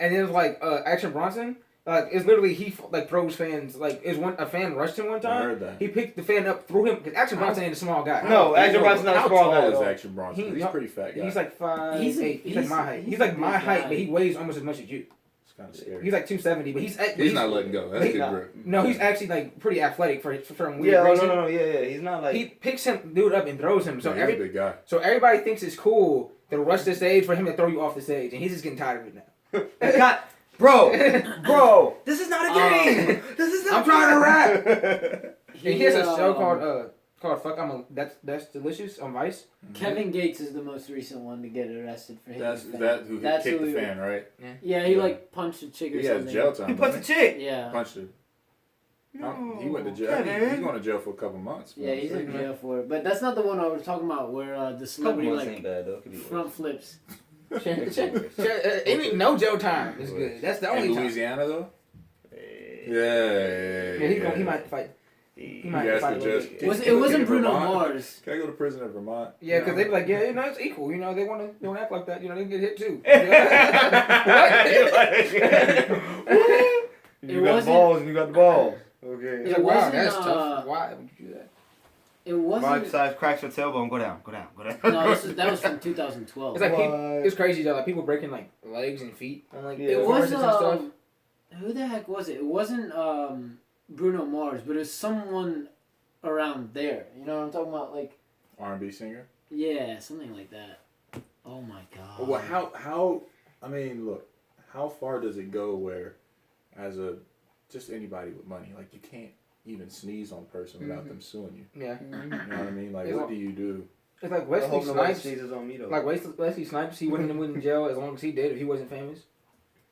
and then it was like Action Bronson, like it's literally he like throws fans, like a fan rushed him one I time. heard that. He picked the fan up, threw him because Action Bronson ain't a small guy. No, Action Bronson's not a How small tall guy at is all. Action Bronson? He- He's a pretty fat guy. He's like 5'8". He's He's like my height. he's He's like a my big height, guy. but he weighs almost as much as you. It's kind of scary. He's like 270, but He's not letting go. That's he- good grip. No, he's actually like pretty athletic for some weird Yeah, oh, reason. no, yeah. He's not like. He picks him dude up and throws him. So Yeah, he's a big guy. so everybody thinks it's cool to rush the stage for him to throw you off the stage, and he's just getting tired of it now. God, bro, this is not a game. This is not. I'm trying to rap. He has a show called Fuck That's Delicious on Vice. Kevin Gates is the most recent one to get arrested for hitting That's the fan. that who That's kicked who the he- fan, right? Yeah, he Yeah. like punched a chick or He has something. jail time. He punched a chick. Yeah. Punched her. No, He went to jail. Kevin. He's going to jail for a couple months. Yeah, he's in jail for it. But that's not the one I was talking about where the Couple celebrity months like ain't bad though. Could be worse. front flips. Any no jail time is good. That's the only In time. Louisiana though. Hey. Yeah. He might fight. He You might asked fight. the a little judge, bit. It wasn't in Bruno Vermont? Mars. Can I go to prison in Vermont? Yeah, because they'd be like, yeah, you know, it's equal. You know, they want to act like that. You know, they can get hit too. You It got wasn't- balls and you got the balls. Okay. He's It like, wow, wasn't, that's tough. Why would you do that? It My wasn't. size cracks your tailbone. Go down. Go down. Go down. No, that was from 2012. It's like What? it's crazy though. Like people breaking like legs and feet on like Yeah. It was horses and stuff. who the heck was it? It wasn't Bruno Mars, but it was someone around there. You know what I'm talking about? Like R&B singer. yeah, something like that. Oh my god. Well, how? I mean, look, how far does it go where, as a just anybody with money, like you can't even sneeze on a person without them suing you. Yeah, You know what I mean? Like, It's what all- do you do? it's like I Wesley hope nobody Snipes. sneezes on me though. Like Wesley Snipes, he wouldn't have went in jail as long as he did if he wasn't famous.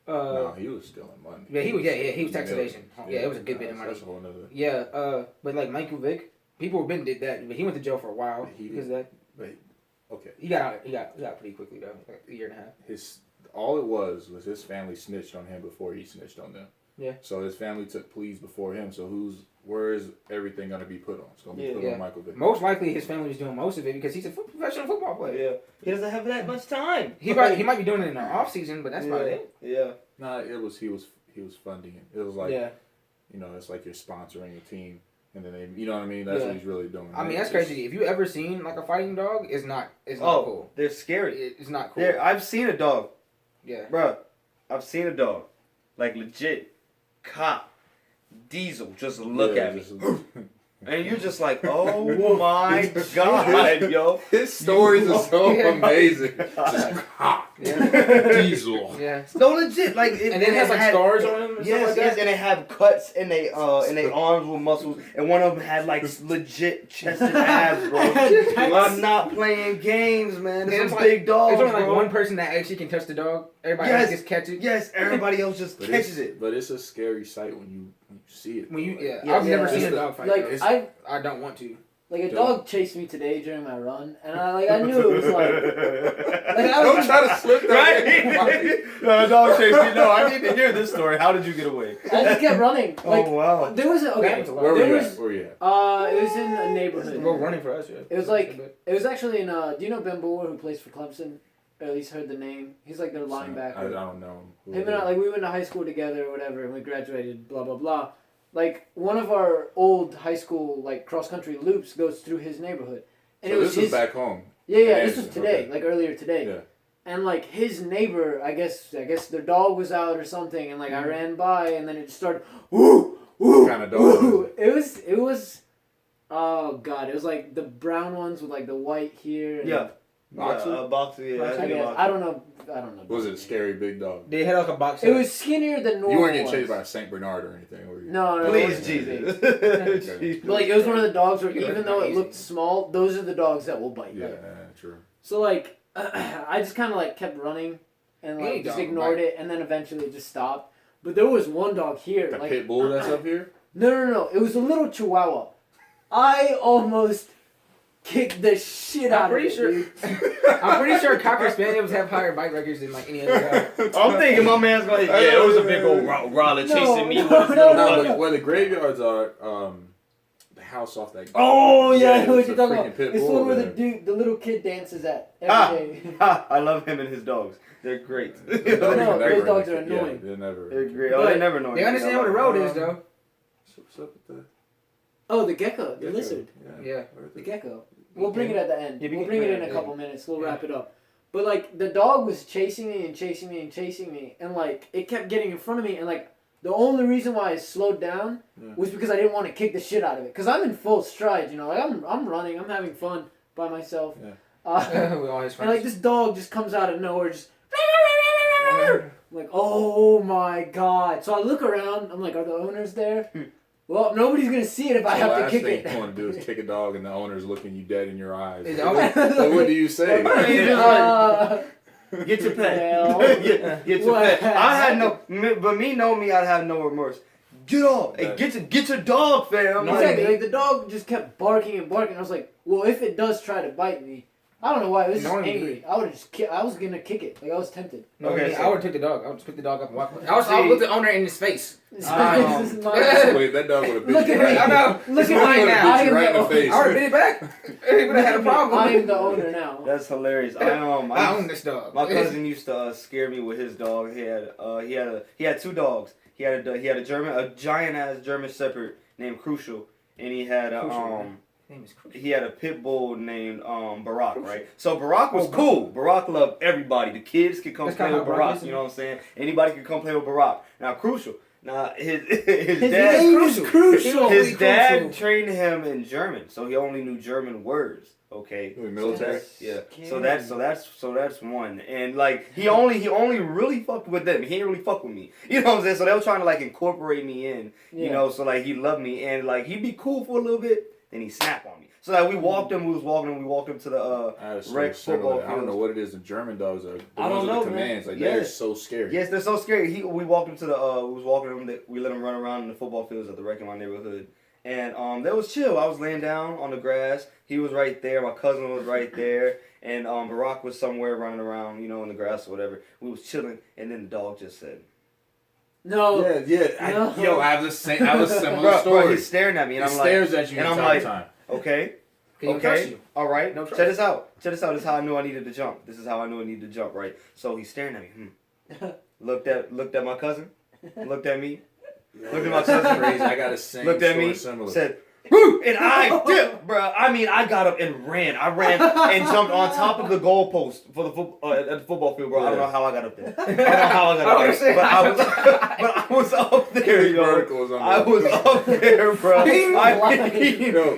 No, he was stealing money. Yeah, he was. Yeah, he was tax evasion. Yeah, it was a good bit of money. That's a whole nother. Yeah, but like Michael Vick, people have been did that, but he went to jail for a while He because did. of that. But okay, He got out. He got pretty quickly though, like a year and a half. his all it was his family snitched on him before he snitched on them. Yeah. So his family took pleas before him. So where is everything gonna be put on? It's gonna be put Yeah. on Michael Vick. Most likely, his family was doing most of it because he's a professional football player. yeah, he doesn't have that much time. He might be doing it in the off season, but that's about it. Yeah. Nah, he was funding it. It was like Yeah. you know, it's like you're sponsoring a team and then they, you know what I mean? That's Yeah. what he's really doing. I mean, that's crazy. If you ever seen like a fighting dog, it's not cool. They're scary. It's not cool. I've seen a dog, Yeah. bruh. I've seen a dog, like legit, cop, diesel. Just look at me, and you're just like, oh my god, yo. His stories are so amazing. Just diesel. Yeah. No, legit, like, And then it has like scars on him. And Yes, stuff like yes, that. and they have cuts in they arms with muscles, and one of them had like legit chest and abs, bro. I'm not playing games, man. And It's it's some like- big dogs, There's only like bro. one person that actually can touch the dog. Everybody Yes. else just catch it. Yes, everybody else just But catches it. But it's a scary sight when you see it. When you, though. yeah, I've Yeah. never seen It's a dog fight. Like though. I don't want to. Like a dog chased me today during my run, and I knew it was like I Don't was, try to slip that Right? in. No, dog chased me. No, I need to hear this story. How did you get away? I just kept running. Like Oh wow. there was a, okay. Where Where were There you was at? Where you at? it was in a neighborhood. Well, running for us, yeah. It was like it was actually in do you know Ben Boer who plays for Clemson? Or at least heard the name. He's like their I linebacker. don't know. Who Him it and I, is. like we went to high school together or whatever, and we graduated. Blah blah blah. Like one of our old high school like cross country loops goes through his neighborhood, and So it was this his. is back home. Yeah, this was Anderson, today, okay. like earlier today. Yeah. And like his neighbor, I guess their dog was out or something, and like I ran by, and then it just started, woo, woo, What kind of dog woo. It was, oh god, it was like the brown ones with like the white here. And Yeah. Boxer? Boxer. Yeah, I that's a good guess boxer. I don't know. Was it a scary big dog? They had like a box. It was skinnier than normal. You weren't getting chased by ones. a Saint Bernard or anything, were you? No, it Please, wasn't big. Jesus. Okay. But like it was one of the dogs where Yeah, even though it easy. looked small, those are the dogs that will bite. Yeah, Like, true. so like I just kind of like kept running and like Any just dog, ignored it, and then eventually it just stopped. But there was one dog here, The like pit bull that's up here? no, it was a little Chihuahua. I almost kicked the shit out of it. Dude. I'm pretty sure Cocker Spaniels have higher bite records than like any other dog. I'm thinking my man's going, yeah, it was a big old Rottweiler chasing me with his no, little no, brother. But where the graveyards are, the house off that. Oh yeah, I know what it's you're a talking freaking about. pit It's the bull one where there. the little kid dances at every day. I love him and his dogs. They're great. Those No, dogs those never- dogs are yeah, annoying. they're never. They're great. Oh, But they never know. They understand what a road is, though. What's up with the Oh, the gecko, the lizard, Yeah. the gecko. We'll bring it at the end. Yeah, we We'll can bring it bring in it, a yeah. couple minutes. We'll wrap it up. But like the dog was chasing me and chasing me and chasing me, and like it kept getting in front of me, and like the only reason why I slowed down was because I didn't want to kick the shit out of it. Cause I'm in full stride, you know, like I'm running, I'm having fun by myself. Yeah. We always And like this dog just comes out of nowhere, just I'm like, oh my god! So I look around. I'm like, are the owners there? Well, nobody's gonna see it if I The have to last kick thing it. you want to do is kick a dog and the owner's looking you dead in your eyes. Is So it what do you say? Get your pet. Well, get your what pet. I had no, happened? but me know me, I'd have no remorse. Get off! Hey, get your dog, fam. Exactly. Like the dog just kept barking and barking. I was like, well, if it does try to bite me, I don't know why. It was just Knowing me. angry. I would have just. I was gonna kick it. Like I was tempted. No, Okay, okay, so- I would take the dog. I would just pick the dog up and walk away. I would See- look the owner in his face. This Um, is my- Wait, that dog would have bit Look you at right. me. I know. Look It's at mine me. now. I am right in the the face. I would have bit it back. He would have had a problem. I am the owner now. That's hilarious. I own this dog. My cousin used to scare me with his dog. He had two dogs. He had a giant ass German Shepherd named Crucial, and he had a His name is Crucial. he had a pit bull named Barack, right? So Barack was cool. Barack loved everybody. The kids could come That's play kinda with how Barack Barack. is, You know what I'm saying? Anybody could come play with Barack. Now Crucial. Now his His dad name is Crucial. his dad Crucial. trained him in German, so he only knew German words. Okay. Wait, military? Yeah. So Scary. that's one. And like he only really fucked with them. He didn't really fuck with me. You know what I'm saying? So they were trying to like incorporate me in. You Yeah. know, so like he loved me and like he'd be cool for a little bit, then he snap on me. So like we walked him to the I had a rec story football similar. I don't know field. what it is. The German dogs are. The I don't ones with know, the man. commands. Like Yeah. they're so scary. Yes, they're so scary. We walked him to the we was walking him. We let him run around in the football fields at the rec in my neighborhood. And that was chill. I was laying down on the grass. He was right there. My cousin was right there. And Barack was somewhere running around, you know, in the grass or whatever. We was chilling, and then the dog just said, No. Yeah. No. I have a similar bro, story. he's staring at me, and He I'm like, stares at you and from I'm time like, to time. okay, Can you trust okay, you? all right. No Check trust. this out. This is how I knew I needed to jump. This is how I knew I needed to jump, right? So he's staring at me. Looked at my cousin. Looked at me. Looked at my That's cousin. crazy. I got a same Looked at story me. similar. Said, And I dipped, bro. I mean, I got up and ran. I ran and jumped on top of the goalpost for the at the football field, bro. I don't know how I got up there. I don't know how I got up there, but I was up there, yo. I was up there, bro. I mean,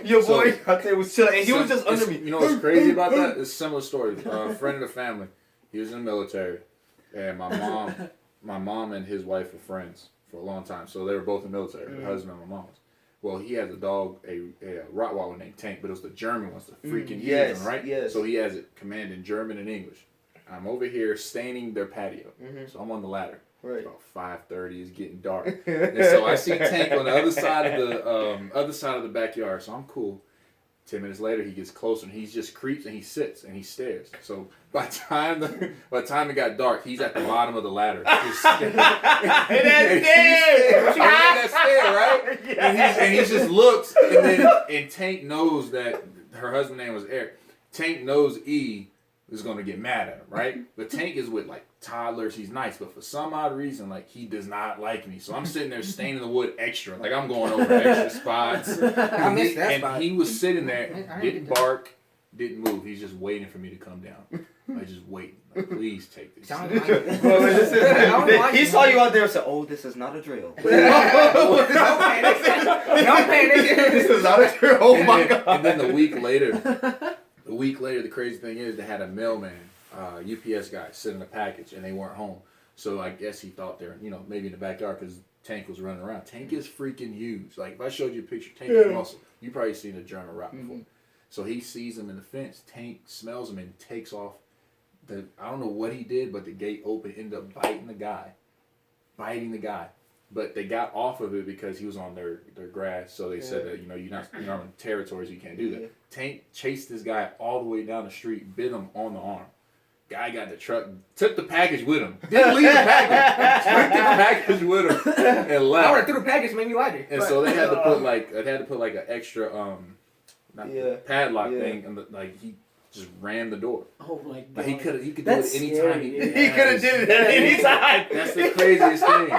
your boy, I tell you, was chilling, and he was just under me. You know what's crazy about that? It's a similar story. A friend of the family, he was in the military, and my mom and his wife were friends for a long time. So they were both in the military, her husband and my mom's. Well, he has a dog, a Rottweiler named Tank, but it was the German ones, the freaking huge one, right? Yes. So he has it command in German and English. I'm over here staining their patio, so I'm on the ladder. Right. It's about 5:30. It's getting dark, and so I see Tank on the other side of the backyard. So I'm cool. 10 minutes later, he gets closer and he just creeps and he sits and he stares. So by the time it got dark, he's at the bottom of the ladder. Just staring. That stare, right? Yes. And he just looks, and Tank knows that her husband's name was Eric. Tank knows E is gonna get mad at him, right? But Tank is with like toddlers. He's nice, but for some odd reason, like he does not like me. So I'm sitting there staining the wood extra, like I'm going over extra spots. I missed that spot. And he was sitting there, didn't bark, didn't move. He's just waiting for me to come down. Like just waiting. Like, please take this. He saw you out there and said, "Oh, this is not a drill." No panic. This is not a drill. Oh my god! And then the week later, the crazy thing is they had a mailman, UPS guy, sending a package, and they weren't home. So I guess he thought they're, maybe in the backyard because Tank was running around. Tank is freaking huge. Like if I showed you a picture, Tank is muscle. You probably seen a German Rock before. So he sees him in the fence. Tank smells him and takes off. I don't know what he did, but the gate opened, ended up biting the guy. But they got off of it because he was on their grass. So they said that, you're on territories, you can't do that. Tank chased this guy all the way down the street, bit him on the arm. Guy got the truck, took the package with him. Didn't leave the package. Took the package with him and left. I would have threw the package, made me lighter. And so they had to put like an extra padlock thing, and he just ran the door. Oh my god! Like he could do That's it anytime. scary, He could have did it at any time. That's the craziest thing.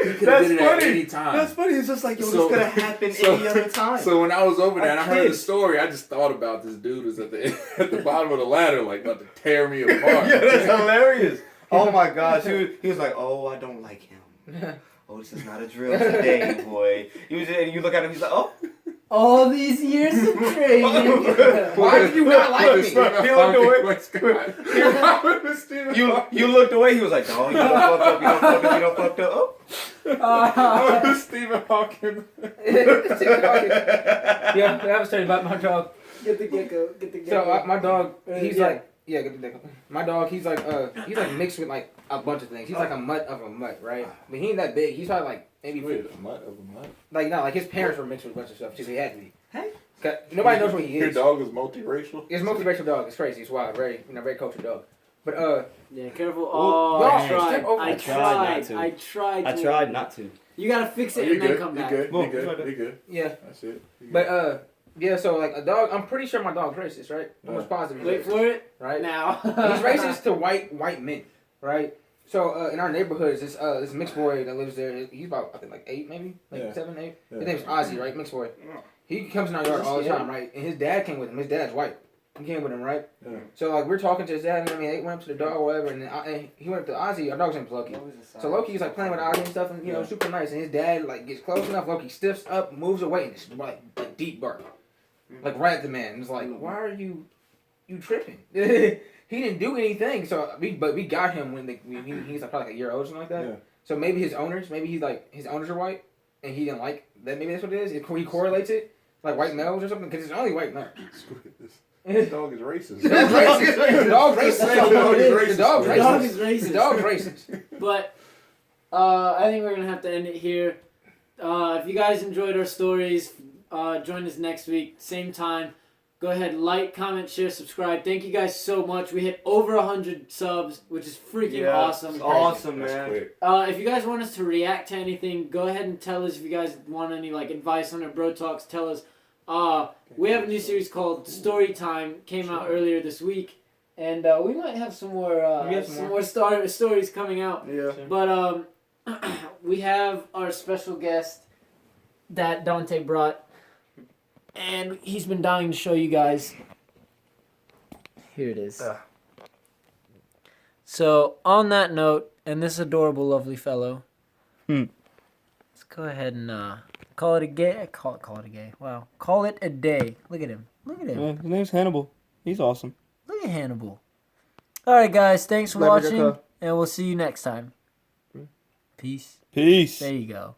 He could have did it at any time. That's funny. It's just like, yo, So- this could have happened any other time. So when I was over there and I heard the kids. story, I just thought about this dude who's at the bottom of the ladder, like about to tear me apart. Yeah, that's hilarious. Oh my gosh, he was like, "Oh, I don't like him. Oh, this is not a drill today, boy." And you look at him, he's like, "Oh." All these years of training. Why did you not like me? He looked away. You looked away. He was like, "Oh, you don't fucked up. Stephen Hawking. Yeah, I was telling you about my dog. Get the gecko. So my dog, he's yeah. like, get the gecko. My dog, he's like mixed with like a bunch of things. He's like a mutt of a mutt, right? But he ain't that big. He's probably like maybe A mutt of a mutt? like no, like his parents were mixed with a bunch of stuff too. So he had to be. Hey. Nobody knows what he Your is. dog is multiracial? It's a multiracial dog. It's crazy. It's wild. Very very cultured dog. But Yeah, careful. Ooh, Oh, y'all I tried. step over. I I tried tried. not I to. tried. I tried not to. You gotta fix Oh, it you're and then good. come You're back. good. Boom. You're good. You're good. yeah, That's it. You're but good. yeah. So like a dog, I'm pretty sure my dog's racist, right? Almost positive. he's Wait racist, for it. right? Now. He's racist to white men, right? So in our neighborhoods, this mixed boy that lives there, he's about I think like 8 maybe, like Yeah. 7, 8. Yeah. His name's Ozzy, right? Mixed boy. He comes in our yard all the time, right? And his dad came with him. His dad's white. He came with him, right? Yeah. So like we're talking to his dad, and they went up to the dog or whatever, and, and he went up to Ozzy. Our dog's name's Loki. So Loki's like playing with Ozzy and stuff, and super nice. And his dad like gets close enough. Loki stiffs up, moves away, and just like deep bark, like right at the man. And it's like, why are you tripping? He didn't do anything. So we got him when he's like probably like a year old or something like that. Yeah. So maybe his owners are white, and he didn't like that. Maybe that's what it is. He correlates it like white males or something because it's only white men. Look at this. This dog is racist. The dog's racist. The dog's The racist. dog is racist. The dog's racist. But I think we're gonna have to end it here. If you guys enjoyed our stories, join us next week, same time. Go ahead, like, comment, share, subscribe. Thank you guys so much. We hit over 100 subs, which is freaking awesome. It's awesome, That's man. quick. If you guys want us to react to anything, go ahead and tell us. If you guys want any like advice on our bro talks, tell us. We have a new series called Story Time. Came out earlier this week, and we might have some more stories coming out. Yeah. But we have our special guest that Dante brought. And he's been dying to show you guys. Here it is. So, on that note, and this adorable, lovely fellow, let's go ahead and call it a gay. Call it a gay. Wow. Call it a day. Look at him. Look at him. His name's Hannibal. He's awesome. Look at Hannibal. All right, guys. Thanks for Love you, watching, Jaco. and we'll see you next time. Peace. Peace. There you go.